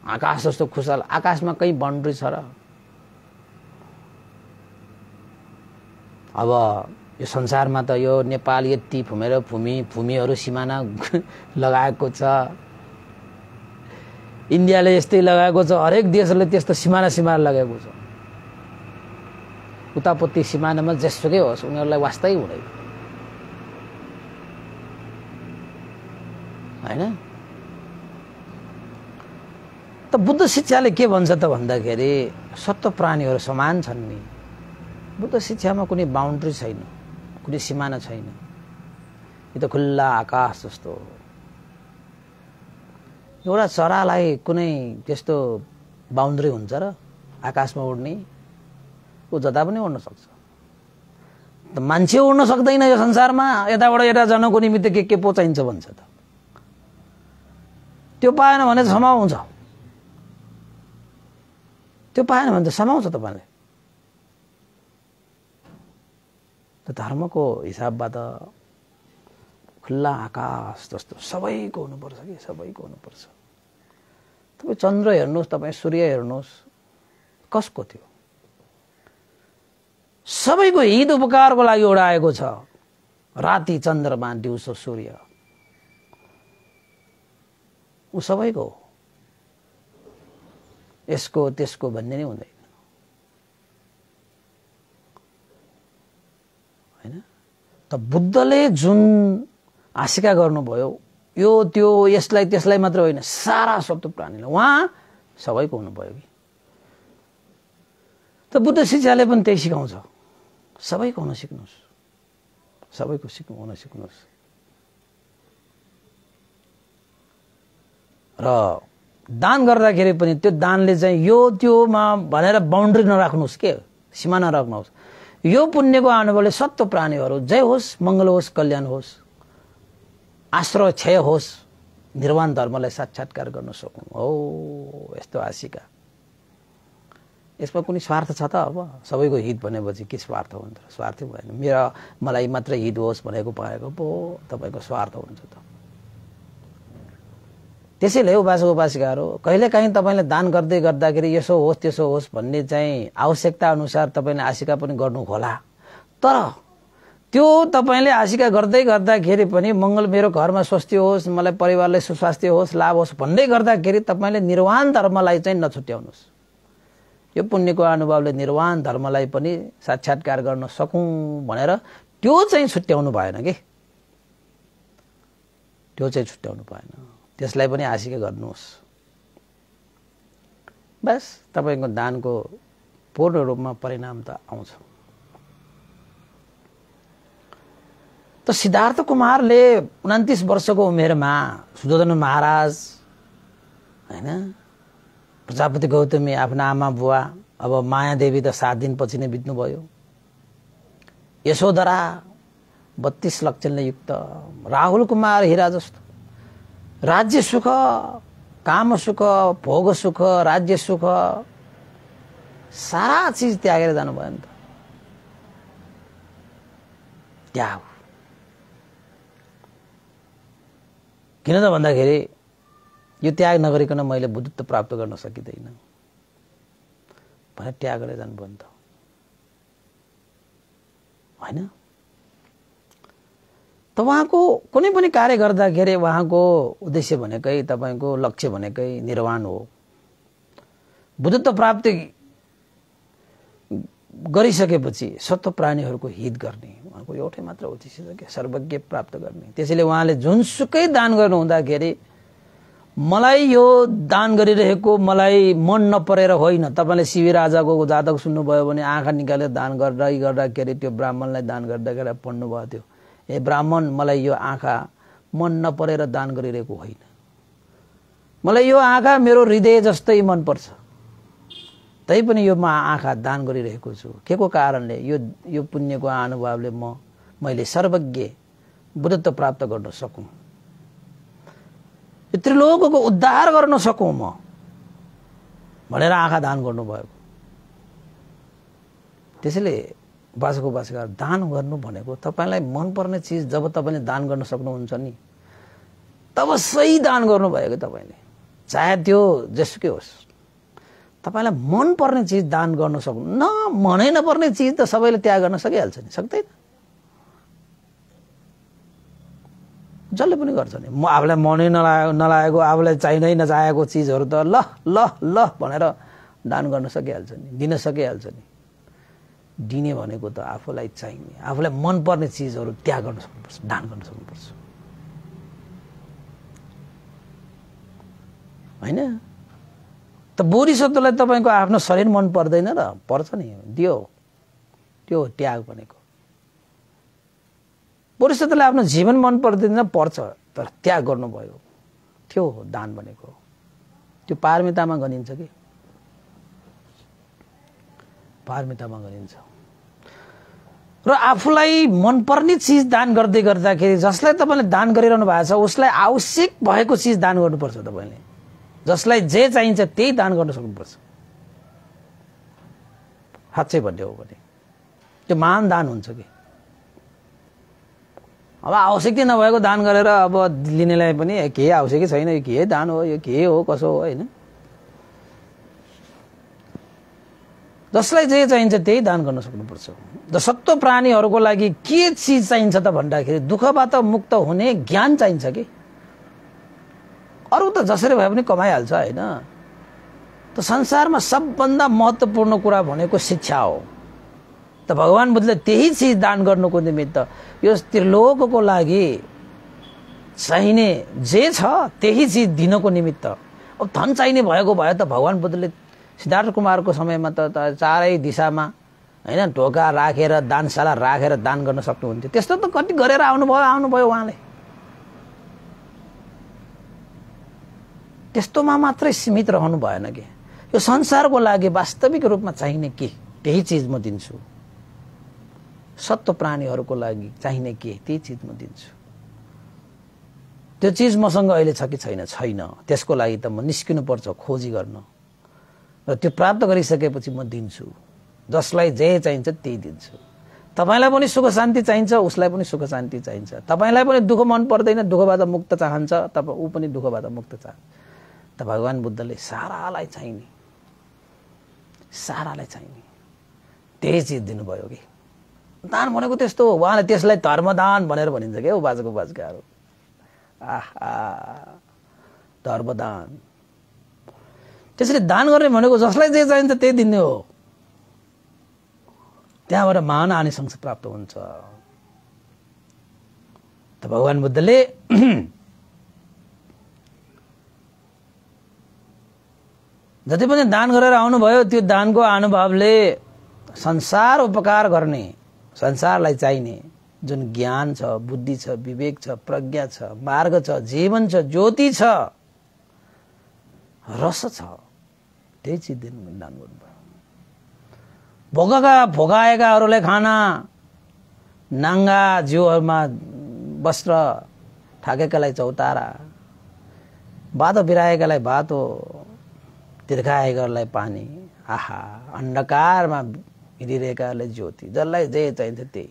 आकाश जस्तो खुशाल, आकाशमा कहीं बाउन्ड्री छ र? अब यो संसारमा त यो नेपाल यति फुमेर भूमिहरू सिमाना लगाएको छ, इन्डियाले यस्तै लगाएको छ, हरेक देशले त्यस्तो सिमाना लगाएको छ। उतापट्टि सिमानामा जेसुकै होस्, उनीहरूलाई वास्तै हुँदैन, हैन। त बुद्ध शिक्षाले के भन्छ त भन्दाखेरि सत्व प्राणीहरू समान छन् नि। बुद्ध शिक्षामा कुनै बाउन्ड्री छैन, कुनै सिमाना छैन। यो त खुल्ला आकाश जस्तो हो। एउटा चरालाई कुनै त्यस्तो बाउन्ड्री हुन्छ र? आकाशमा उड्ने, ऊ जता पनि उड्न सक्छ। त मान्छे उड्न सक्दैन यो संसारमा, यताबाट यता जानको निमित्त के पो चाहिन्छ भन्छ त। त्यो पाएन भने समाउँछ, त्यो पाएन भने त समाउँछ तपाईले। त धर्मको हिसाबबाट खुल्ला आकाश जस्तो सबैको हुनुपर्छ कि, सबैको हुनुपर्छ। तपाईँ चन्द्र हेर्नुहोस्, तपाईँ सूर्य हेर्नुहोस्, कसको थियो? सबैको हित उपकारको लागि उडाएको छ। राति चन्द्रमा, दिउँसो सूर्य, ऊ सबैको हो। यसको त्यसको भन्ने नै हुँदैन, हैन? त बुद्धले जुन आशिका गर्नुभयो, यो त्यो यसलाई त्यसलाई मात्र होइन, सारा सत्व प्राणीलाई उहाँ सबैको हुनुभयो कि। त बुद्ध शिक्षाले पनि त्यही सिकाउँछ, सबैको हुन सिक्नुहोस्, सबैको हुन सिक्नुहोस्। र दान गर्दाखेरि पनि त्यो दानले चाहिँ यो त्योमा भनेर बााउन्ड्री नराख्नुहोस्, के सीमा नराख्नुहोस्। यो पुण्यको अनुभवले सत्व प्राणीहरू जय होस्, मङ्गल होस्, कल्याण होस्, आश्रय क्षय होस्, निर्वाण धर्मलाई साक्षात्कार गर्न सकौँ। हो यस्तो आशिका। यसमा कुनै स्वार्थ छ त? अब सबैको हित भनेपछि के स्वार्थ हुन्छ? स्वार्थै भएन। मलाई मात्र हित होस् भनेको पाएको पो तपाईँको स्वार्थ हुन्छ त। त्यसैले उपासक उपासिकाहरू कहिलेकाहीँ तपाईँले दान गर्दै गर्दाखेरि यसो होस् त्यसो होस् भन्ने चाहिँ आवश्यकता अनुसार तपाईँले आशिका पनि गर्नु होला। तर त्यो तपाईँले आशिका गर्दै गर्दाखेरि पनि मङ्गल मेरो घरमा स्वास्थ्य होस्, मलाई परिवारलाई सुस्वास्थ्य होस्, लाभ होस् भन्दै गर्दाखेरि तपाईँले निर्वाण धर्मलाई चाहिँ नछुट्याउनुहोस्। यो पुण्यको अनुभवले निर्वाण धर्मलाई पनि साक्षात्कार गर्न सकौँ भनेर त्यो चाहिँ छुट्याउनु भएन कि, त्यो चाहिँ छुट्याउनु भएन। त्यसलाई पनि आशिका गर्नुहोस्। बस तपाईँको दानको पूर्ण रूपमा परिणाम त आउँछ। त सिद्धार्थ कुमारले 29 वर्षको उमेरमा सुयोधन महाराज, हैन, प्रजापति गौतमी आफ्ना आमा बुवा, अब मायादेवी त 7 दिनपछि नै बित्नुभयो, यशोधरा 32 लक्षणले युक्त, राहुल कुमार हीरा जस्तो राज्य सुख, काम सुख, भोग सुख, राज्य सुख सारा चीज त्यागेर जानुभयो नि त। त्याग किन त भन्दाखेरि यो त्याग नगरिकन मैले बुद्धत्व प्राप्त गर्न सकिँदैन भनेर त्याग गरेर जानुभयो नि त, हैन? त उहाँको कुनै पनि कार्य गर्दाखेरि उहाँको उद्देश्य भनेकै, तपाईँको लक्ष्य भनेकै निर्वाण हो। बुद्धत्व प्राप्ति गरिसकेपछि सत्व प्राणीहरूको हित गर्ने उहाँको एउटै मात्र उद्देश्य छ कि सर्वज्ञ प्राप्त गर्ने। त्यसैले उहाँले जुनसुकै दान गर्नु हुँदाखेरि मलाई यो दान गरिरहेको मलाई मन नपरेर होइन। तपाईँले शिवी राजाको जातक सुन्नुभयो भने आँखा निकालेर दान गर्दाखेरि त्यो ब्राह्मणलाई दान गर्दाखेरि पढ्नुभयो थियो, ए ब्राह्मण मलाई यो आँखा मन नपरेर दान गरिरहेको होइन, मलाई यो आँखा मेरो हृदय जस्तै मन पर्छ, तै पनि यो म आँखा दान गरिरहेको छु। के को कारणले? यो पुण्यको अनुभवले मैले सर्वज्ञ बुद्धत्व प्राप्त गर्न सकौँ, यो त्रिलोकको उद्धार गर्न सकौँ म भनेर आँखा दान गर्नुभएको। त्यसैले उपासक उपासिका दान गर्नु भनेको तपाईलाई मनपर्ने चिज जब तपाईँले दान गर्न सक्नुहुन्छ नि तब सही दान गर्नुभयो कि तपाईँले, चाहे त्यो जेसुकै होस्। तपाईलाई मनपर्ने चिज दान गर्न सक्नु, मनै नपर्ने चिज त सबैले त्याग गर्न सकिहाल्छ नि, सक्दैन? जसले पनि गर्छ नि। आफूलाई मनै नलागेको, आफूलाई चाहिँदै नचाहेको चिजहरू त ल ल ल भनेर दान गर्न सकिहाल्छ नि, दिन सकिहाल्छ नि। दिने भनेको त आफूलाई चाहिने, आफूलाई मनपर्ने चिजहरू त्याग गर्न सक्नुपर्छ, दान गर्न सक्नुपर्छ, होइन? त बोधिसत्वलाई तपाईँको आफ्नो शरीर मन पर्दैन र पर्छ नि, दियो, त्यो त्याग भनेको। बोधिसत्वलाई आफ्नो जीवन मन पर्दैन पर्छ, तर त्याग गर्नुभयो, त्यो हो दान भनेको। त्यो पारमितामा गनिन्छ कि पारमितामा गनिन्छ। र आफूलाई मनपर्ने चिज दान गर्दै गर्दाखेरि जसलाई तपाईँले दान गरिरहनु भएको छ उसलाई आवश्यक भएको चिज दान गर्नुपर्छ। तपाईँले जसलाई जे चाहिन्छ त्यही दान गर्न सक्नुपर्छ। साँच्चै भन्ने हो भने त्यो महान दान हुन्छ कि। अब आवश्यकता नभएको दान गरेर अब लिनेलाई पनि के आवश्यकै छैन, यो के दान हो, यो के हो, कसो हो, होइन? जसलाई जे चाहिन्छ त्यही दान गर्न सक्नुपर्छ। सत्व प्राणीहरूको लागि के चिज चाहिन्छ त भन्दाखेरि दुःखबाट मुक्त हुने ज्ञान चाहिन्छ कि। अरू त जसरी भए पनि कमाइहाल्छ होइन। त संसारमा सबभन्दा महत्त्वपूर्ण कुरा भनेको शिक्षा हो। त भगवान बुद्धले त्यही चिज दान गर्नुको निमित्त यो त्रिलोकको लागि चाहिने जे छ त्यही चिज दिनको निमित्त। अब धन चाहिने भएको भए त भगवान बुद्धले सिद्धार्थ कुमारको समयमा त चारै दिशामा होइन ढोका राखेर दानशाला राखेर दान गर्न सक्नुहुन्थ्यो। त्यस्तो त कति गरेर आउनुभयो उहाँले। त्यस्तोमा मात्रै सीमित रहनु भएन कि। यो संसारको लागि वास्तविक रूपमा चाहिने के त्यही चिज म दिन्छु। सत्व प्राणीहरूको लागि चाहिने के त्यही चिज म दिन्छु। त्यो चिज मसँग अहिले छ कि छैन? छैन। त्यसको लागि त म निस्किनु पर्छ खोजी गर्न र त्यो प्राप्त गरिसकेपछि म दिन्छु। जसलाई जे चाहिन्छ त्यही दिन्छु। तपाईलाई पनि सुख शान्ति चाहिन्छ, उसलाई पनि सुख शान्ति चाहिन्छ। तपाईलाई पनि दुःख मन पर्दैन, दुःखबाट मुक्त चाहन्छ, ऊ पनि दुःखबाट मुक्त चाहन्छ। त भगवान बुद्धले सारालाई चाहिने त्यही चिज दिनुभयो कि। दान भनेको त्यस्तो हो। उहाँले त्यसलाई धर्मदान भनेर भनिन्छ क्या उपासक उपासिकाहरू। आहा धर्मदान। त्यसरी दान गर्ने भनेको जसलाई जे चाहिन्छ त्यही दिने हो। त्यहाँबाट महान आनिसंस प्राप्त हुन्छ। त भगवान बुद्धले जति पनि दान गरेर आउनुभयो त्यो दानको अनुभवले संसार उपकार गर्ने, संसारलाई चाहिने जुन ज्ञान छ, बुद्धि छ, विवेक छ, प्रज्ञा छ, मार्ग छ, जीवन छ, ज्योति छ, रस छ, त्यही चिज दिनु दान गर्नुभयो। भोगाएकाहरूलाई खाना, नाङ्गा जिउहरूमा वस्त्र, ठाकेकालाई चौतारा, बाटो बिराएकालाई बाटो, तिर्खाएकालाई पानी, आहा अन्धकारमा हिँडिरहेकालाई ज्योति, जसलाई जे चाहिन्छ त्यही।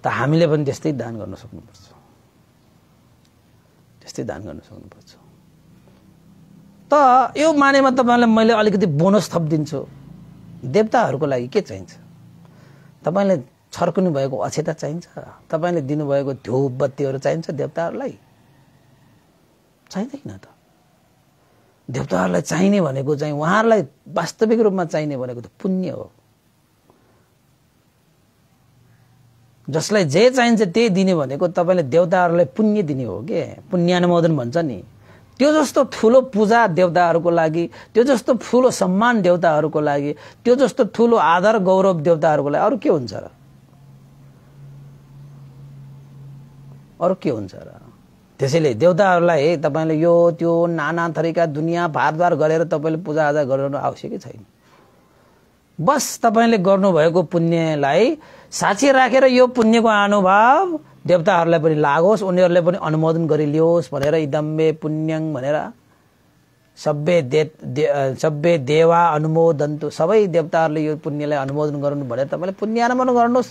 त हामीले पनि त्यस्तै दान गर्न सक्नुपर्छ। त्यस्तै दान गर्न सक्नुपर्छ। त यो मानेमा तपाईँलाई मैले अलिकति बोनस थपिदिन्छु। देवताहरूको लागि के चाहिन्छ? तपाईँले छर्कनु भएको अक्षता चाहिन्छ? तपाईँले दिनुभएको धूप बत्तीहरू चाहिन्छ देवताहरूलाई? चाहिँदैन त। देवताहरूलाई चाहिने भनेको चाहिँ उहाँहरूलाई वास्तविक रूपमा चाहिने भनेको त पुण्य हो। जसलाई जे चाहिन्छ त्यही दिने भनेको तपाईँले देवताहरूलाई पुण्य दिने हो के। पुण्यानुमोदन भन्छ नि। त्यो जस्तो ठुलो पूजा देवताहरूको लागि, त्यो जस्तो ठुलो सम्मान देवताहरूको लागि, त्यो जस्तो ठुलो आदर गौरव देवताहरूको लागि अरू के हुन्छ र? अरू के हुन्छ र? त्यसैले देवताहरूलाई तपाईँले यो त्यो नाना थरीका दुनियाँ भारद्वार गरेर तपाईँले पूजाआजा गर्नु आवश्यकै छैन। बस तपाईँले गर्नुभएको पुण्यलाई साक्षी राखेर यो पुण्यको अनुभव देवताहरूलाई पनि लागोस्, उनीहरूले पनि अनुमोदन गरिलियोस् भनेर इदम्बे पुण्यं भनेर सब्बे देवा अनुमोदन्तु, सबै देवताहरूले यो पुण्यलाई अनुमोदन गर्नु भनेर तपाईँले पुण्य अनुमोदन गर्नुहोस्।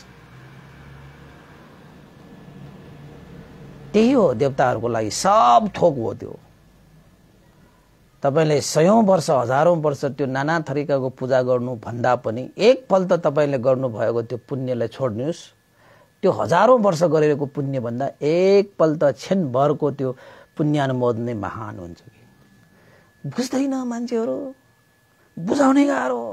त्यही हो देवताहरूको लागि सब थोक हो त्यो। तपाईँले 100औं वर्ष 1000औं वर्ष त्यो नाना थरीकाको पूजा गर्नु भन्दा पनि एकपल्ट तपाईँले गर्नुभएको त्यो पुण्यलाई छोड्नुहोस्। त्यो 1000औं वर्ष गरेको पुण्य भन्दा एकपल्ट क्षणभरको त्यो पुण्यानुमोदन नै महान हुन्छ कि। बुझ्दैन मान्छेहरू, बुझाउने गाह्रो।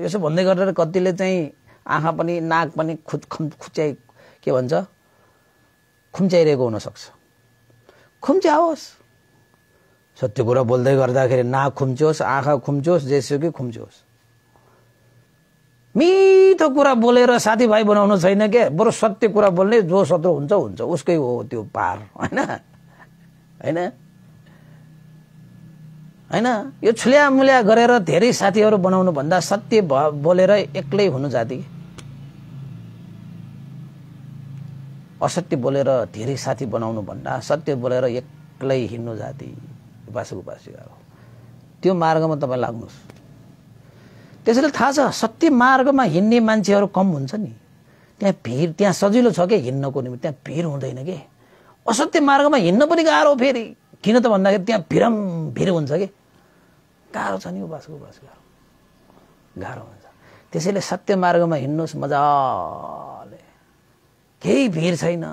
यसो भन्दै गरेर कतिले चाहिँ आँखा पनि नाक पनि के भन्छ खुम्च्याइरहेको हुनसक्छ। खुम्च्याओस्, सत्य कुरा बोल्दै गर्दाखेरि नाक खुम्च्योस्, आँखा खुम्च्योस्, जेसुकै खुम्च्योस्। मिठो कुरा बोलेर साथीभाइ बनाउनु छैन के, बरु सत्य कुरा बोल्ने। जो शत्रु हुन्छ उसकै हो त्यो पार, होइन? यो छुल्यामुल्या गरेर धेरै साथीहरू बनाउनु भन्दा सत्य बोलेर एक्लै हुनु जाति। असत्य बोलेर धेरै साथी बनाउनु भन्दा सत्य बोलेर एक्लै हिँड्नु जाति उपासक उपासिका हो। त्यो मार्गमा तपाईँ लाग्नुहोस्। त्यसैले थाहा छ सत्य मार्गमा हिँड्ने मान्छेहरू कम हुन्छ नि। त्यहाँ सजिलो छ के हिँड्नको निम्ति, त्यहाँ भिड हुँदैन के। असत्य मार्गमा हिँड्न पनि गाह्रो फेरि। किन त भन्दाखेरि त्यहाँ भिड हुन्छ कि। गाह्रो छ नि उपासक उपासिकाहरू, गाह्रो हुन्छ। त्यसैले सत्य मार्गमा हिँड्नुहोस् मजाले, केही भिड छैन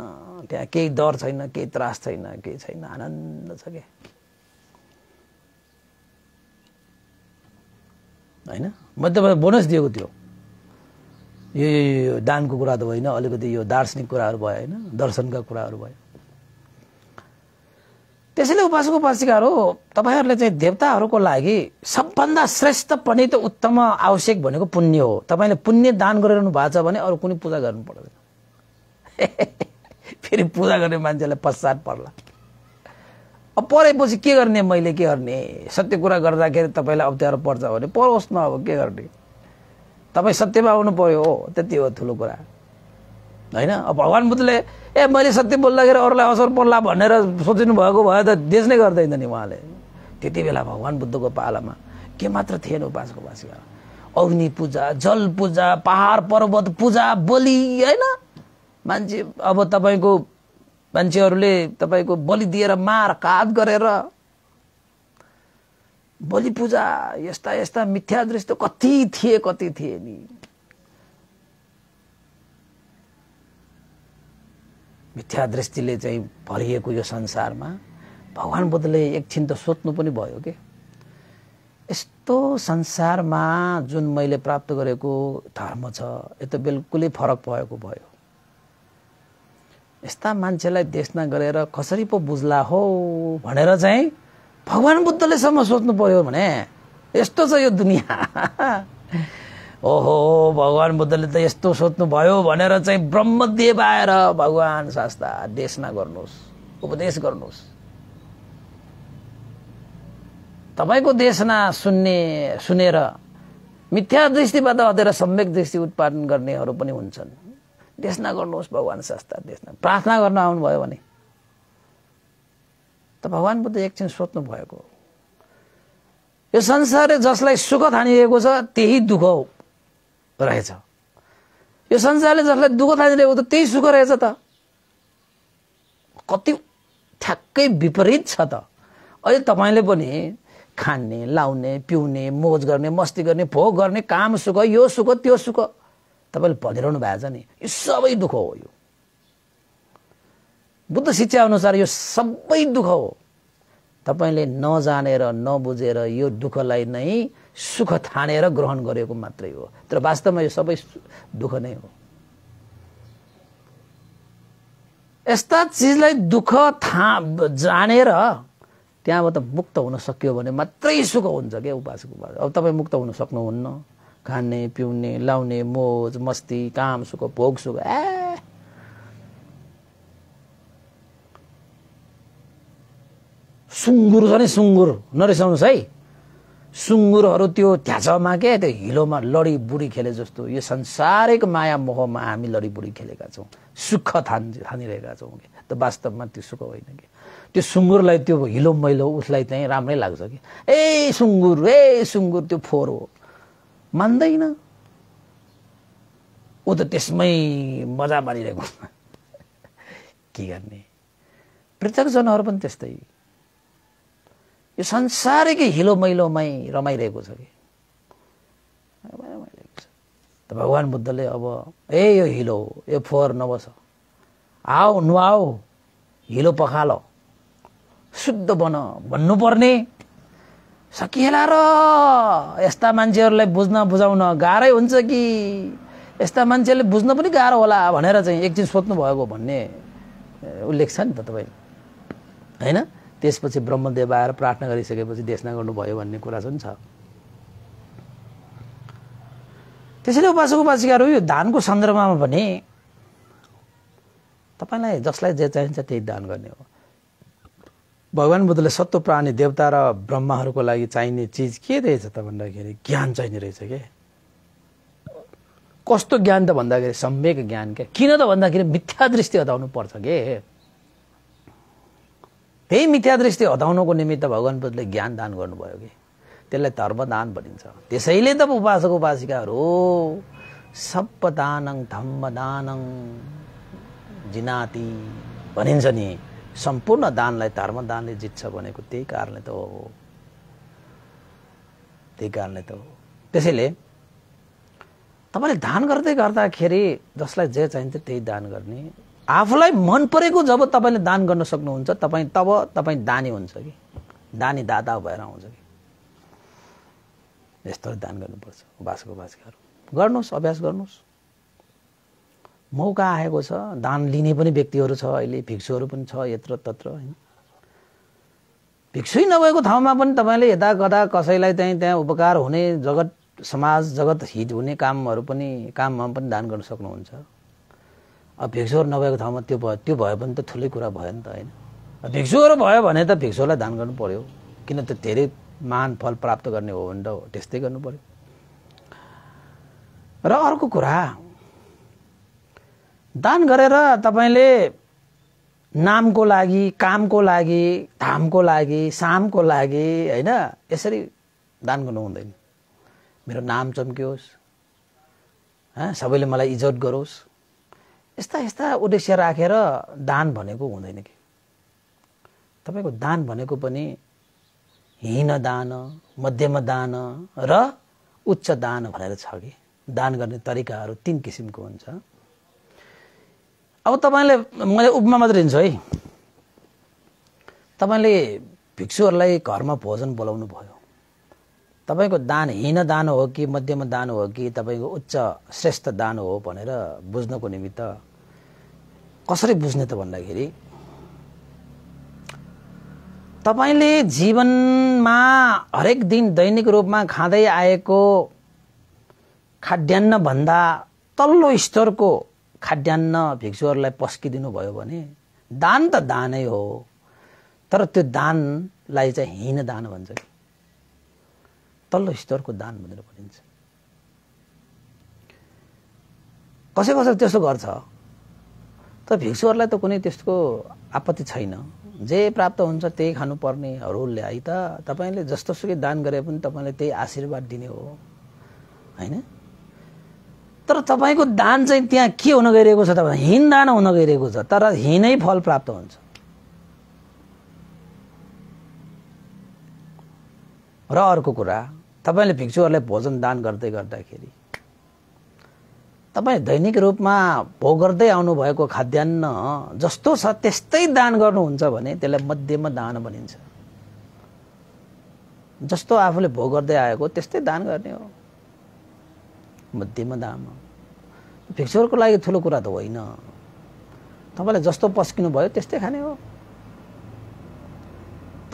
त्यहाँ, केही डर छैन, केही त्रास छैन, केही छैन, आनन्द छ के होइन। मैले तपाईँलाई बोनस दिएको थियो, यो दानको कुरा त होइन, अलिकति यो दार्शनिक कुराहरू भयो होइन, दर्शनका कुराहरू भयो। त्यसैले उपासक उपासिकाहरू, तपाईँहरूले चाहिँ देवताहरूको लागि सबभन्दा श्रेष्ठ पनि त उत्तम आवश्यक भनेको पुण्य हो। तपाईँले पुण्य दान गरिरहनु भएको छ भने अरू कुनै पूजा गर्नु पर्दैन। फेरि पूजा गर्ने मान्छेलाई पश्चात पर्ला। अब परेपछि के गर्ने, मैले के गर्ने, सत्य कुरा गर्दाखेरि तपाईँलाई अप्ठ्यारो पर्छ भने परोस् न, अब के गर्ने, तपाईँ सत्यमा आउनु पर्यो, हो त्यति हो ठुलो कुरा होइन। अब भगवान् बुद्धले मैले सत्य बोल्दाखेरि अरूलाई असर पर्ला भनेर सोचिनु भएको भए त देश नै गर्दैन नि उहाँले। त्यति बेला भगवान् बुद्धको पालामा के मात्र थिएन उपासक उपासिका, अग्नि पूजा, जल पूजा, पहाड पर्वत पूजा, बलि होइन। मान्छे अब तपाईँको मान्छेहरूले तपाईँको बलि दिएर मार काट गरेर बलि पूजा, यस्ता यस्ता मिथ्या दृष्टि कति थिए नि। मिथ्या दृष्टिले चाहिँ भरिएको यो संसारमा भगवान् बुद्धले एकछिन त सोच्नु पनि भयो के, यस्तो संसारमा जुन मैले प्राप्त गरेको धर्म छ यो त बिल्कुलै फरक भएको भयो। यस्ता मान्छेलाई देशना गरेर कसरी पो बुझ्ला हो भनेर चाहिँ भगवान् बुद्धले सम्म सोच्नु पर्यो भने यस्तो छ यो दुनियाँ। ओहो, भगवान् बुद्धले त यस्तो सोच्नु भयो भनेर चाहिँ ब्रह्मदेव आएर भगवान् शास्त्र देशना गर्नुहोस्, उपदेश गर्नुहोस्। तपाईको देशना सुनेर मिथ्या दृष्टिबाट हटेर सम्यक दृष्टि उत्पादन गर्नेहरू पनि हुन्छन्। देशना गर्नुहोस् भगवान् शास्त्र देशना। प्रार्थना गर्न आउनुभयो भने त भगवान् बुद्ध एकछिन सोच्नु भएको, यो संसारले जसलाई सुख ठानिरहेको छ त्यही दुःख रहेछ, यो संसारले जसलाई दुःख ठानिरहेको त त्यही सुख रहेछ त। कति ठ्याक्कै विपरीत छ त। अहिले तपाईँले पनि खाने, लाउने, पिउने, मोज गर्ने, मस्ती गर्ने, भोग गर्ने, काम सुख, यो सुख त्यो सुख तपाईँले भनिरहनु भएको छ नि, यो सबै दुःख हो। यो बुद्ध शिक्षा अनुसार यो सबै दुःख हो। तपाईले नजानेर नबुझेर यो दुःखलाई नै सुख ठानेर ग्रहण गरेको मात्रै हो, तर वास्तवमा यो सबै दुःख नै हो। यस्ता चिजलाई दुःख जानेर त्यहाँबाट मुक्त हुन सक्यो भने मात्रै सुख हुन्छ के उपासक। अब तपाईँ मुक्त हुन सक्नुहुन्न। खाने, पिउने, लाउने, मोज मस्ती, काम सुख, भोग सुख, सुँगुर छ नि, सुँगुर नरिसाउनुहोस् है, सुँगुरहरू त्यो थ्याचमा के त्यो हिलोमा लडी बुढी खेले जस्तो यो संसारिक माया मोहमा हामी लडी बुढी खेलेका छौँ, सुख ठानिरहेका छौँ कि त वास्तवमा त्यो सुख होइन कि। त्यो सुँगुरलाई त्यो हिलो मैलो उसलाई चाहिँ राम्रै लाग्छ कि ए सुँगुर त्यो फोहोर हो, मान्दैन। ऊ त त्यसमै मजा मानिरहेको। के गर्ने, पृथकजनहरू पनि त्यस्तै यो संसारकै हिलो मैलोमै रमाइरहेको छ कि। त भगवान् बुद्धले अब यो हिलो यो फोहोर नबस, आओ नुहाओ, हिलो पखालो, शुद्ध बन भन्नुपर्ने सकिएला र यस्ता मान्छेहरूलाई बुझाउन गाह्रै हुन्छ कि यस्ता मान्छेले बुझ्न पनि गाह्रो होला भनेर चाहिँ एकछिन सोच्नु भएको भन्ने उल्लेख छ नि त तपाईँ हैन। त्यसपछि ब्रह्मदेव आएर प्रार्थना गरिसकेपछि देशना गर्नुभयो भन्ने कुरा पनि छ। त्यसैले उपासक उपासिकाहरू यो दानको सन्दर्भमा पनि तपाईलाई जसलाई जे चाहिन्छ त्यही दान गर्ने हो। भगवान् बुद्धले सत्व प्राणी देवता र ब्रह्माहरूको लागि चाहिने चिज के रहेछ त भन्दाखेरि ज्ञान चाहिने रहेछ के। कस्तो ज्ञान त भन्दाखेरि सम्यक ज्ञान के। किन त भन्दाखेरि मिथ्या दृष्टि हटाउनु पर्छ के। त्यही मिथ्या दृष्टि हटाउनको निमित्त भगवान् बुद्धले ज्ञान दान गर्नुभयो कि, त्यसलाई धर्मदान भनिन्छ। त्यसैले त उपासक उपासिकाहरू सप्पदानं धम्मदानं जिनाति भनिन्छ नि। सम्पूर्ण दानलाई धर्मदानले जित्छ भनेको त्यही कारणले त हो। त्यही कारणले त हो। त्यसैले तपाईले दान गर्दै गर्दाखेरि जसलाई जे चाहिन्छ त्यही दान गर्ने। आफूलाई मन परेको जब तपाईले दान गर्न सक्नुहुन्छ तब तपाई दानी हुन्छ कि दानी दाता भएर आउँछ कि। यस्तो दान गर्नुपर्छ। उपासक-उपासिकाहरू गर्नुहोस्, अभ्यास गर्नुहोस्। मौका आएको छ, दान लिने पनि व्यक्तिहरू छ, अहिले भिक्षुहरू पनि छ यत्र तत्र हैन। भिक्षु नभएको ठाउँमा पनि तपाईले यता कता कसैलाई चाहिँ त्यहाँ उपकार हुने जगत समाज जगत हित हुने काममा पनि दान गर्न सक्नुहुन्छ। अब भिक्षुहरू नभएको ठाउँमा त्यो भयो भने त ठुलै कुरा भयो नि त हैन। भिक्षुहरू भयो भने त भिक्षुलाई दान गर्नु पर्यो, किन त धेरै महान फल प्राप्त गर्ने हो भने त त्यस्तै गर्नु पर्यो। र अर्को कुरा, दान गरेर तपाईले नामको लागि, कामको लागि, धामको लागि, सामको लागि हैन यसरी दान गर्नु हुँदैन। मेरो नाम चम्कियोस्, सबैले मलाई इज्जत गरोस्, यस्ता उद्देश्य राखेर दान भनेको हुँदैन कि। तपाईको दान भनेको पनि हीन दान, मध्यम दान र उच्च दान भनेर छ कि। दान गर्ने तरिकाहरू 3 किसिमको हुन्छ। अब तपाईले मैले उपमा मात्र दिन्छु है। तपाईले भिक्षुहरूलाई घरमा भोजन बोलाउनु भयो, तपाईको दान हीन दान हो कि मध्यम दान हो कि तपाईको उच्च श्रेष्ठ दान हो भनेर बुझ्नको निमित्त कसरी बुझ्ने त भन्दाखेरि, तपाईले जीवनमा हरेक दिन दैनिक रूपमा खाँदै आएको खाद्यान्न भन्दा तल्लो स्तरको खाद्यान्न भिक्षुहरूलाई पस्किदिनु भयो भने दान त दानै हो, तर त्यो दानलाई चाहिँ हीन दान भन्छ कि, तल्लो स्तरको दान भनेर भनिन्छ। कसै त्यस्तो गर्छ त भिक्षुहरूलाई त कुनै त्यसको आपत्ति छैन। जे प्राप्त हुन्छ त्यही खानुपर्नेहरूले है त तपाईले जस्तोसुकै दान गरे पनि तपाईले त्यही आशीर्वाद दिने हो हैन। तर तपाईको दान चाहिँ त्यहाँ के हुन गइरहेको छ त भने हीन दान हुन गइरहेको छ, तर हीनै फल प्राप्त हुन्छ। र अर्को कुरा, तपाईले भिक्षुहरूलाई भोजन दान गर्दै गर्दाखेरि तपाई दैनिक रूपमा भोग गर्दै आउनु भएको खाद्यान्न जस्तो छ त्यस्तै दान गर्नुहुन्छ भने त्यसलाई मध्यम दान भनिन्छ। जस्तो आफूले भोग गर्दै आएको त्यस्तै दान गर्ने हो, मध्यम दान। भिक्षुहरूको लागि ठुलो कुरा त होइन। तपाईले जस्तो पस्किनु भयो त्यस्तै खाने हो।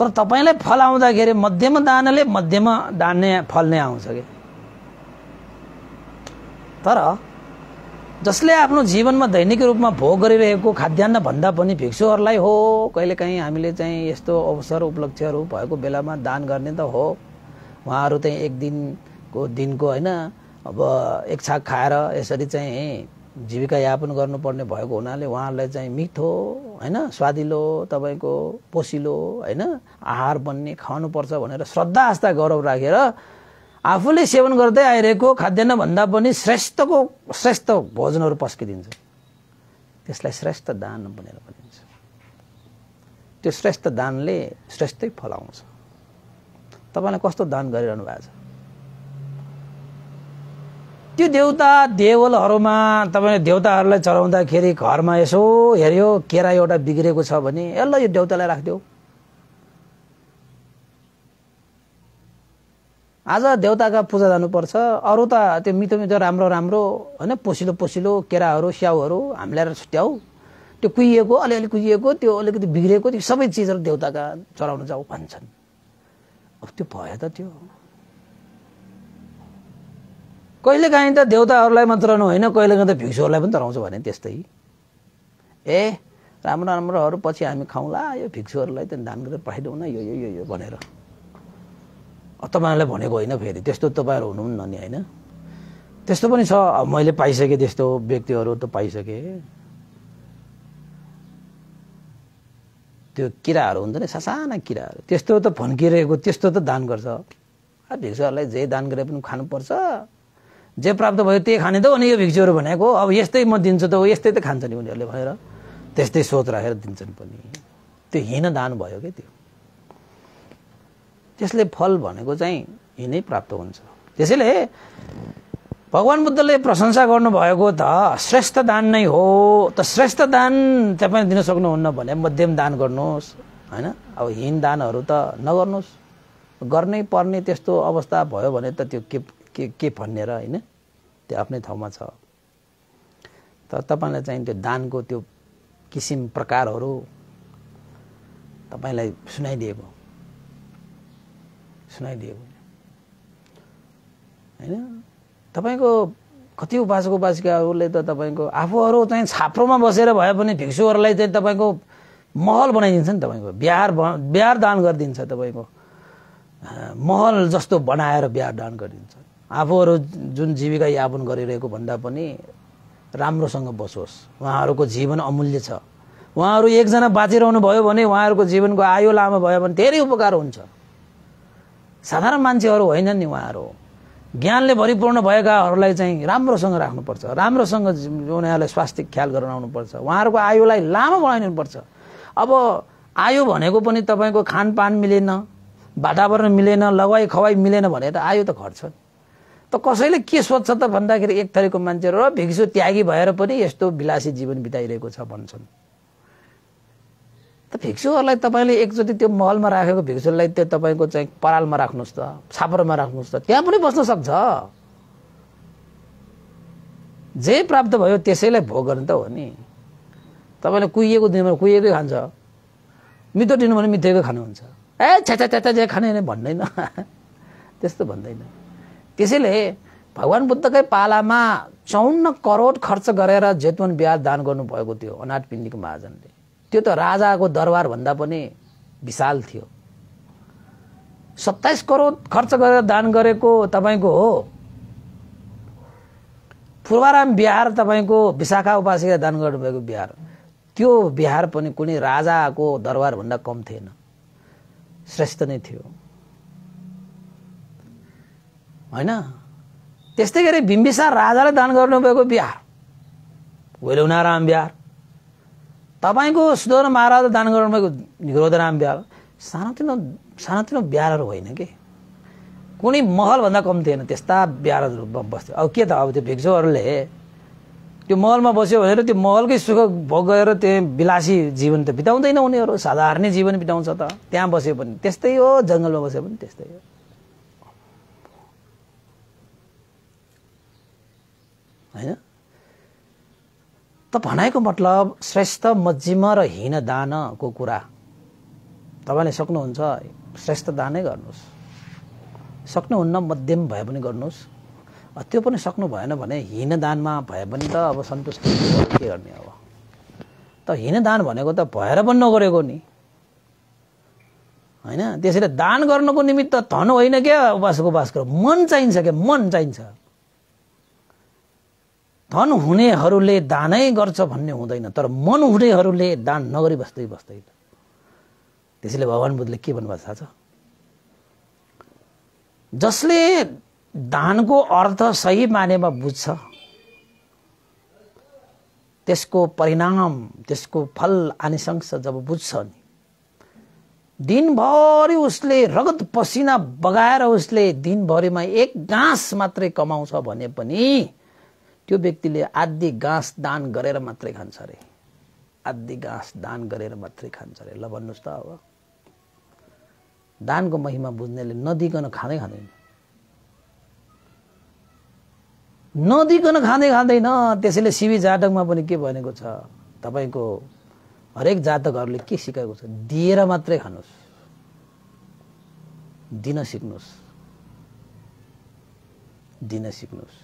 तर तपाईलाई फल आउँदाखेरि मध्यम दानले मध्यम दान फल नै आउँछ के। तर जसले आफ्नो जीवनमा दैनिक रूपमा भोग गरिरहेको खाद्यान्न भन्दा पनि भिक्षुहरूलाई हो कहिलेकाहीँ हामीले चाहिँ यस्तो अवसर उपलक्ष्यहरू भएको बेलामा दान गर्ने त हो। उहाँहरू चाहिँ एक दिनको हैन अब एक छाक खाएर यसरी चाहिँ जीविका यापन गर्नुपर्ने भएको हुनाले उहाँहरूलाई चाहिँ मिठो हैन स्वादिलो तपाईको पोसिलो हैन आहार बन्ने खानुपर्छ भनेर श्रद्धा आस्था गौरव राखेर आफूले सेवन गर्दै आइरहेको खाद्यान्न भन्दा पनि श्रेष्ठ भोजनहरू पस्किदिन्छ। त्यसलाई श्रेष्ठ दान भनेर भनिन्छ। त्यो श्रेष्ठ दानले श्रेष्ठै फल आउँछ। तपाईले कस्तो दान गरिरहनु भएको छ? त्यो देवता देवलहरूमा तपाईले देवताहरूलाई चढाउँदाखेरि घरमा यसो हेर्यो केरा एउटा बिग्रेको छ भने ल यो देवतालाई राख्दियो। आज देवताका पूजा जानुपर्छ, अरू त त्यो मिठो मिठो राम्रो राम्रो हैन पोसिलो पोसिलो केराहरू स्याउहरू हामी ल्याएर छुट्याउ। त्यो कुहिएको अलिअलि कुहिएको त्यो अलिकति बिग्रेको त्यो सबै चिजहरू देवताका चढाउन जाऊ भन्छन्। अब त्यो भयो त त्यो कहिलेकाहीँ त देवताहरूलाई मात्र होइन कहिलेकाहीँ त भिक्षुहरूलाई पनि चढाउँछ भने त्यस्तै राम्रो राम्रोहरू पछि हामी खाउँला यो भिक्षुहरूलाई त दान गरेर पठाइदेऊ न यो भनेर तपाईहरुलाई भनेको होइन। फेरि त्यस्तो तपाईहरु हुनु पनि ननि हैन। त्यस्तो पनि छ। मैले पाइसके त्यस्तो व्यक्तिहरू त पाइसके। त्यो किराहरू हुन्छ नि सासाना किराहरू त्यस्तो त फन्किरहेको त्यस्तो त दान गर्छ। भिक्षुहरूलाई जे दान गरे पनि खानुपर्छ, जे प्राप्त भयो त्यही खाने त हो नि यो भिक्षुहरू भनेको। अब यस्तै म दिन्छु त यस्तै त खान्छ नि उनीहरूले भनेर त्यस्तै सोच राखेर दिन्छन् पनि। त्यो हीन दान भयो के त्यो। त्यसले फल भनेको चाहिँ यिनै प्राप्त हुन्छ। त्यसैले भगवान बुद्धले प्रशंसा गर्नुभएको त श्रेष्ठ दान नै हो। त श्रेष्ठ दान तपाईँ दिन सक्नुहुन्न भने मध्यम दान गर्नुहोस् हैन। अब हीन दानहरू त नगर्नुहोस्, गर्नै पर्ने त्यस्तो अवस्था भयो भने त त्यो के भन्ने र हैन, त्यो आफ्नै ठाउँमा छ। तर तपाईलाई चाहिँ त्यो दानको त्यो किसिम प्रकारहरू तपाईलाई सुनाइदिएको हैन। तपाईको कति उपासक उपासिकाहरूले त तपाईको आफूहरू चाहिँ छाप्रोमा बसेर भए पनि भिक्षुहरूलाई चाहिँ तपाईको महल बनाइदिन्छ नि। तपाईको बिहार दान गरिदिन्छ, तपाईको महल जस्तो बनाएर बिहार दान गरिदिन्छ। आफूहरू जुन जीविका यापन गरिरहेको भन्दा पनि राम्रोसँग बसोस्। उहाँहरूको जीवन अमूल्य छ। उहाँहरू एकजना बाँचिरहनु भयो भने उहाँहरूको जीवनको आयु लामो भयो भने धेरै उपकार हुन्छ। साधारण मान्छेहरू होइनन् नि उहाँहरू। ज्ञानले भरिपूर्ण भएकाहरूलाई चाहिँ राम्रोसँग राख्नुपर्छ, राम्रोसँग उनीहरूलाई स्वास्थ्य ख्याल गर्न आउनुपर्छ, उहाँहरूको आयुलाई लामो बनाइदिनुपर्छ। अब आयु भनेको पनि तपाईँको खानपान मिलेन, वातावरण मिलेन, लगाई खवाई मिलेन भने त आयु त घट्छ। त कसैले के सोध्छ त भन्दाखेरि एक थरीको मान्छेहरू र भिक्षु त्यागी भएर पनि यस्तो विलासी जीवन बिताइरहेको छ भन्छन्। त भिक्षुहरूलाई तपाईँले एकचोटि त्यो महलमा राखेको भिक्षुलाई त्यो तपाईँको चाहिँ परालमा राख्नुहोस् त, छापरमा राख्नुहोस् त, त्यहाँ पनि बस्न सक्छ। जे प्राप्त भयो त्यसैलाई भोग गर्ने त हो नि। तपाईँले कुहिएको दिनमा कुहिएकै खान्छ, मिठो दिनु भने मिठोकै खानुहुन्छ। छ्या जे खाने भन्दैन, त्यस्तो भन्दैन। त्यसैले भगवान बुद्धकै पालामा 54 करोड खर्च गरेर जेतवन बिहार दान गर्नुभएको थियो अनाथ पिण्डीको महाजनले। त्यो त राजाको दरबार भन्दा पनि विशाल थियो। 27 करोड खर्च गरेर दान गरेको तपाईको हो पूर्वाराम बिहार, तपाईको विशाखा उपासिका दान गर्नुभएको बिहार। त्यो बिहार पनि कुनै राजाको दरबार भन्दा कम थिएन, श्रेष्ठ नै थियो हैन। त्यस्तै गरी बिम्बिसार राजाले दान गर्नुभएको बिहार वेलुनाराम बिहार, तपाईको सुदर्शन महाराज दान गर्नुभएको निरोधराम बिहार सानोतिनो बिहारहरू होइन के। कुनै महल भन्दा कम थिएन, त्यस्ता बिहारहरू बस्थ्यो। अब के त, अब त्यो भिक्षुहरूले त्यो महलमा बस्यो भनेर त्यो महलकै सुख भोग गरेर त्यो विलासी जीवन त बिताउँदैन उनीहरू, साधारण जीवन बिताउँछ त। त्यहाँ बस्यो पनि त्यस्तै हो, जङ्गलमा बस्यो पनि त्यस्तै हो हैन। त भनाइको मतलब श्रेष्ठ मध्यम र हीन दानको कुरा तपाईले सक्नुहुन्छ श्रेष्ठ दानै गर्नुहोस्, सक्नुहुन्न मध्यम भए पनि गर्नुहोस्। त्यो पनि सक्नु भएन भने हीन दानमा भए पनि त अब सन्तुष्ट के गर्ने। अब त हीन दान भनेको त भएर पनि नगरेको नि हैन। त्यसैले दान गर्नको निमित्त धन होइन क्या, उपासक मन चाहिन्छ क्या, मन चाहिन्छ। धन हुनेहरूले दानै गर्छ भन्ने हुँदैन, तर मन हुनेहरूले दान नगरी बस्दैन। त्यसैले भगवान बुद्धले के भन्नुभएको थाहा छ? जसले दानको अर्थ सही मानेमा बुझ्छ त्यसको परिणाम, त्यसको फल आनिशंस जब बुझ्छ नि, दिनभरि उसले रगत पसिना बगाएर उसले दिनभरिमा एक घाँस मात्रै कमाउँछ भने पनि त्यो व्यक्तिले आदि घाँस दान गरेर मात्रै खान्छ अरे, आदि घाँस दान गरेर मात्रै खान्छ अरे। ल भन्नुहोस् त, अब दानको महिमा बुझ्नेले नदिकन खाँदैन, नदिकन खाँदैन। त्यसैले शिवी जातकमा पनि के भनेको छ, तपाईको हरेक जातकहरूले के सिकाएको छ, दिएर मात्रै खानुहोस्, दिन सिक्नुहोस्, दिन सिक्नुहोस्।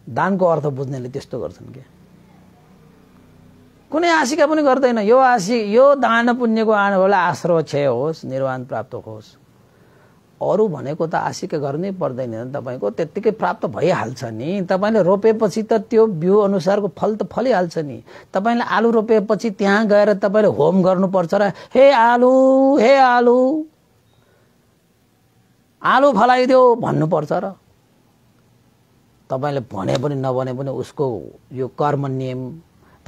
दानको अर्थ बुझ्नेले त्यस्तो गर्छन् के, कुनै आशिका पनि गर्दैन। यो दान पुण्यको आनबाट आश्रय क्षय होस्, निर्वाण प्राप्त होस्। अरू भनेको त आशिका गर्नै पर्दैन, तपाईको त्यत्तिकै प्राप्त भइहाल्छ नि। तपाईले रोपेपछि त त्यो बिउ अनुसारको फल त फलिहाल्छ नि। तपाईले आलु रोपेपछि त्यहाँ गएर तपाईले होम गर्नुपर्छ र हे आलु आलु फलाइदेऊ भन्नुपर्छ र तपाईले भने पनि नभने पनि उसको यो कर्म नियम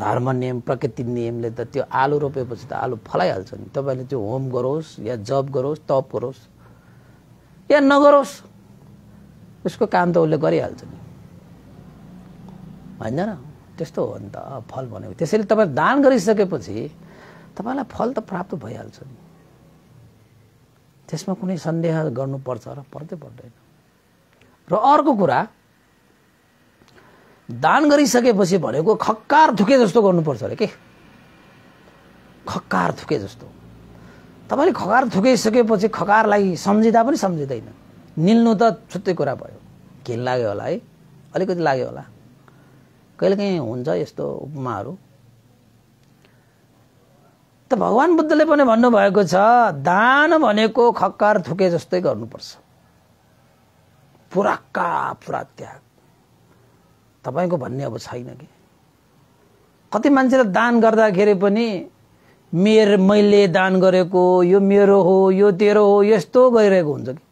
धर्म नियम प्रकृति नियमले त त्यो आलु रोपेपछि त आलु फलाइहाल्छ नि। तपाईले त्यो होम गरोस् या जब गरोस् तप गरोस् या नगरोस् उसको काम त उसले गरिहाल्छ नि, हैन र? त्यस्तो हो नि त फल भनेको। त्यसैले तपाईँ दान गरिसकेपछि तपाईलाई फल त प्राप्त भइहाल्छ नि, त्यसमा कुनै सन्देह गर्नुपर्छ र पर्दै पर्दैन। र अर्को कुरा, दान गरिसकेपछि भनेको खक्कार थुके जस्तो गर्नुपर्छ अरे के, खक्कार थुके जस्तो। तपाईले खक्कार थुकिसकेपछि खक्कारलाई सम्झिँदा पनि सम्झिँदैन, निल्नु त छुट्टै कुरा भयो। घिन लाग्यो होला है, अलिकति लाग्यो होला, कहिलेकाहीँ हुन्छ यस्तो उपमाहरू। त भगवान बुद्धले पनि भन्नुभएको छ दान भनेको खक्कार थुके जस्तै गर्नुपर्छ, पुराका पुरा त्याग। तपाईको भन्ने अब छैन कि कति मान्छेले दान गर्दाखेरि पनि मैले दान गरेको, यो मेरो हो, यो तेरो हो, यस्तो गरिरहेको हुन्छ कि।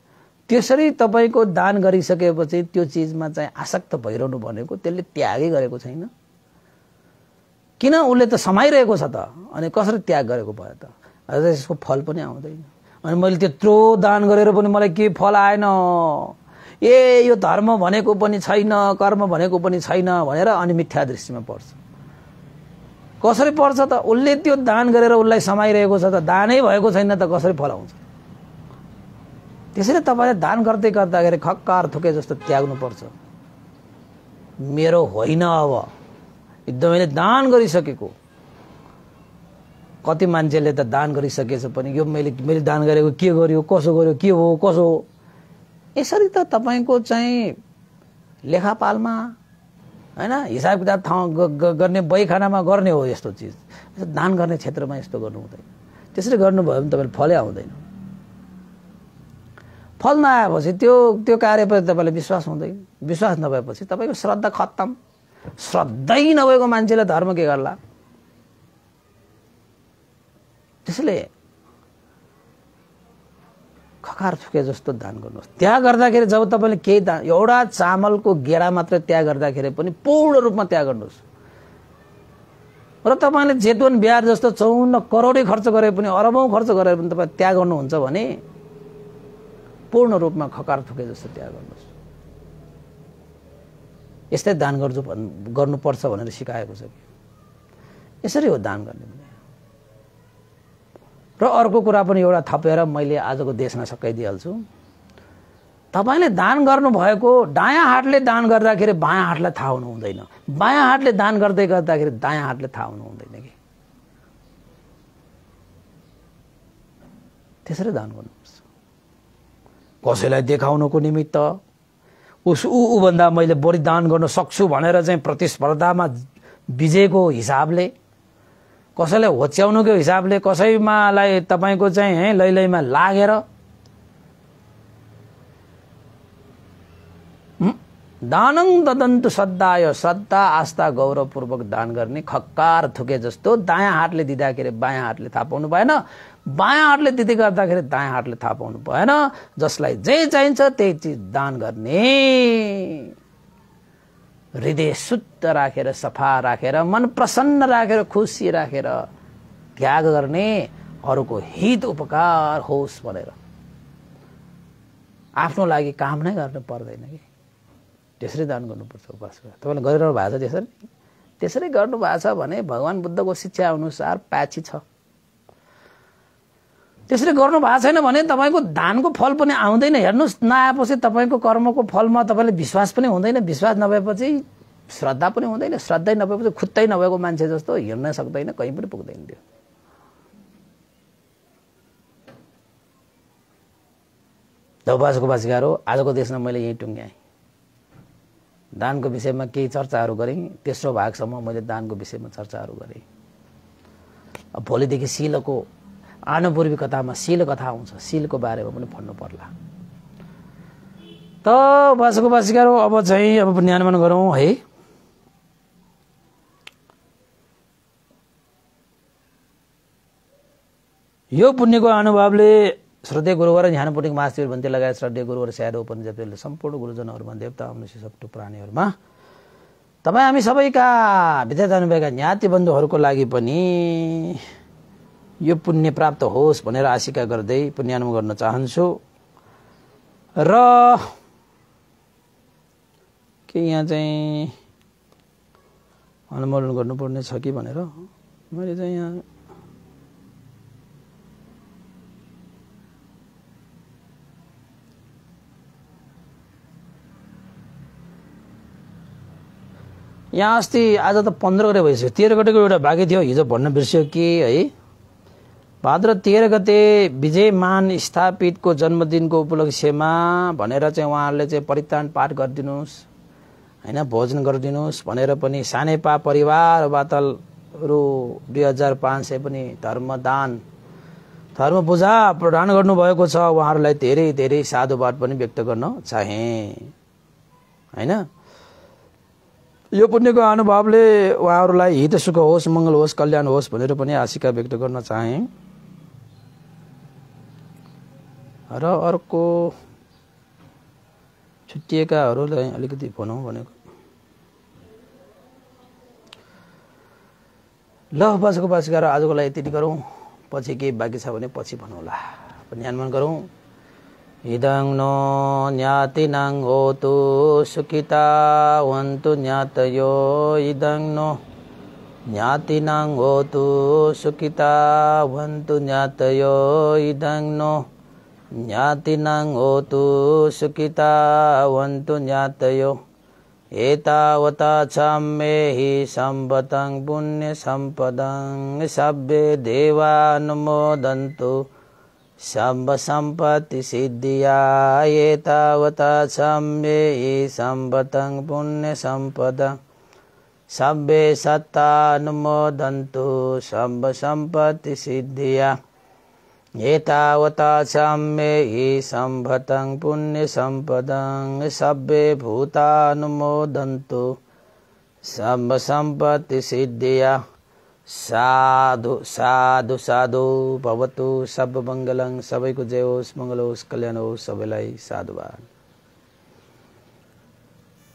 त्यसरी तपाईको दान गरिसकेपछि त्यो चिजमा चाहिँ आसक्त भइरहनु भनेको त्यसले त्यागै गरेको छैन। किन? उसले त समाइरहेको छ त, अनि कसरी त्याग गरेको भयो त? अझ यसको फल पनि आउँदैन। अनि मैले त्यत्रो दान गरेर पनि मलाई के फल आएन, यो धर्म भनेको पनि छैन, कर्म भनेको पनि छैन भनेर अनि मिथ्या दृष्टिमा पर्छ। कसरी पर्छ त? उसले त्यो दान गरेर उसलाई समाइरहेको छ त, दानै भएको छैन त कसरी फल आउँछ? त्यसैले तपाईले दान गर्दै गर्दाखेरि खक्कार थुके जस्तो त्याग्नुपर्छ। मेरो होइन, अब एकदमै दान गरिसकेको। कति मान्छेले त दान गरिसकेछ पनि यो मैले दान गरेको के गर्यो, कसो गर्यो, के हो, कसो हो, यसरी त तपाईको चाहिँ लेखापालमा हैन हिसाब किताब गर्ने बहीखानामा गर्ने हो यस्तो चिज। दान गर्ने क्षेत्रमा यस्तो गर्नु हुँदैन। त्यसरी गर्नुभयो भने तपाईले फलै आउँदैन। फल नआएपछि त्यो कार्यप्रति तपाईलाई विश्वास हुँदैन। विश्वास नभएपछि तपाईको श्रद्धा खत्तम। श्रद्धै नभएको मान्छेले धर्म के गर्ला? त्यसैले खकार थुके जस्तो दान गर्नुहोस्। त्याग गर्दाखेरि जब तपाईले केही दान, एउटा चामलको गेडा मात्र त्याग गर्दाखेरि पनि पूर्ण रूपमा त्याग गर्नुहोस्। र तपाईले जेतवन बिहार जस्तो 54 करोडै खर्च गरे पनि, अरबौं खर्च गरे पनि तपाई त्याग गर्नुहुन्छ भने पूर्ण रूपमा खकार थुके जस्तो त्याग गर्नुहोस्। यस्तै दान गर्नुपर्छ भनेर सिकाएको छ कि यसरी हो दान गर्ने भने। र अर्को कुरा पनि एउटा थपेर मैले आजको देशमा सकाइदिइहाल्छु। तपाईले दान गर्नु भएको दायाँ हातले दान गर्दाखेरि बायाँ हातलाई थाहा हुनु हुँदैन, बायाँ हातले दान गर्दै गर्दाखेरि दायाँ हातले थाहा हुनु हुँदैन कि। त्यसरी दान गर्नुपर्छ। कसैलाई देखाउनको निमित्त ऊ भन्दा मैले बढी दान गर्न सक्छु भनेर चाहिँ प्रतिस्पर्धामा विजयको हिसाबले, कसैलाई होच्याउनुको हिसाबले, कसैमालाई तपाईको चाहिँ लैलैमा लागेर दानं ददन्तु श्रद्धाय, श्रद्धा आस्था गौरवपूर्वक दान गर्ने। खक्कार थुके जस्तो दायाँ हातले दिँदाखेरि बायाँ हातले थाहा पाउनु भएन, बायाँ हातले दिँदै गर्दाखेरि दायाँ हातले थाहा पाउनु भएन। जसलाई जे चाहिन्छ त्यही चिज दान गर्ने। हृदय शुद्ध राखेर, सफा राखेर, मन प्रसन्न राखेर, खुसी राखेर त्याग गर्ने, अरूको हित उपकार होस् भनेर। आफ्नो लागि काम नै गर्न पर्दैन कि। त्यसरी दान गर्नुपर्छ। उपासना तपाईले गरिरहनु भएको छ त्यसरी? त्यसरी गर्नु भएको छ भने भगवान बुद्धको शिक्षा अनुसार प्याची छ। त्यसरी गर्नु भएको छैन भने तपाईको दानको फल पनि आउँदैन। हेर्नुस्, नआएपछि तपाईको कर्मको फलमा तपाईले विश्वास पनि हुँदैन। विश्वास नभएपछि श्रद्धा पनि हुँदैन। श्रद्धै नभएपछि खुट्टै नभएको मान्छे जस्तो हिँड्न सक्दैन, कहीँ पनि पुग्दैन त्यो। उपासक उपासिकाहरू, आजको देशमा मैले यही टुङ्ग्याएँ। दानको विषयमा केही चर्चाहरू गरेँ। तेस्रो भागसम्म मैले दानको विषयमा चर्चाहरू गरेँ। अब भोलिदेखि शीलको आनुपूर्वी कथामा शील कथा आउँछ। शीलको बारेमा पनि भन्नु पर्ला। त उपासक उपासिकाहरू, अब चाहिँ अब पुण्यानुमान गरौँ है। यो पुण्यको अनुभवले श्रद्धेय गुरुवर ध्यानपुटिक महाशिव भन्ते लगायत श्रद्धेय गुरुवर स्यादो उपनिषद्ले सम्पूर्ण गुरुजनहरूमा, देवता मनुष्य सब प्राणीहरूमा तपाईँ हामी सबैका विदेश जानुभएका ज्ञाति बन्धुहरूको लागि पनि यो पुण्य प्राप्त होस् भनेर आशिका गर्दै पुण्यानुमोदन गर्न चाहन्छु। र के यहाँ चाहिँ अनुमोदन गर्नुपर्ने छ कि भनेर मैले चाहिँ यहाँ अस्ति आज त 15 गते भइसक्यो, 13 गतेको एउटा बाँकी थियो, हिजो भन्न बिर्स्यो कि है। भाद्र 13 गते विजयमान स्थापितको जन्मदिनको उपलक्ष्यमा भनेर चाहिँ उहाँहरूले चाहिँ परित्राण पाठ गरिदिनुहोस् हैन, भोजन गरिदिनुहोस् भनेर पनि सानेपा परिवारबाट रु 2500 पनि धर्म पूजा प्रदान गर्नुभएको छ। उहाँहरूलाई धेरै धेरै साधुवाद पनि व्यक्त गर्न चाहे हैन। यो पुण्यको अनुभवले उहाँहरूलाई हित सुख होस्, मंगल होस्, कल्याण होस् भनेर पनि आशिका व्यक्त गर्न चाहे। र अर्को छुट्टिएकाहरूलाई अलिकति भनौँ भनेको। ल बसेको बसेका आजको लागि यति गरौँ, पछि केही बाँकी छ भने पछि भनौँला। पुण्यानुमोदन गरौँ। इदं नो ज्ञातिनां होतु सुखिता वन्तु ज्ञातयो, इदं नो ज्ञातिनां होतु सुखिता वन्तु ज्ञातयो, इदं नो ज्ञातिनां होतु सुखिता वन्तु ज्ञातयो। एतावता छाम्येहि सम्पतं पुण्य सम्पदं, सब्बे देवानुमोदन्तु सर्व संपत्ति सिद्धिया। एतावता छाम्येहि सम्पतं पुण्य सम्पदं, सब्बे सत्तानुमोदन्तु सर्व संपत्ति सिद्धिया। एतावता छाम्येहि सम्पतं पुण्य सम्पदं, सब्बे भूतानुमोदन्तु सर्व संपत्ति सिद्धिया। साधु साधु साधु भवतु, सब मंगलं, सबैको जय होस्, मंगल होस्, कल्याण होस्, सबैलाई साधुवाद।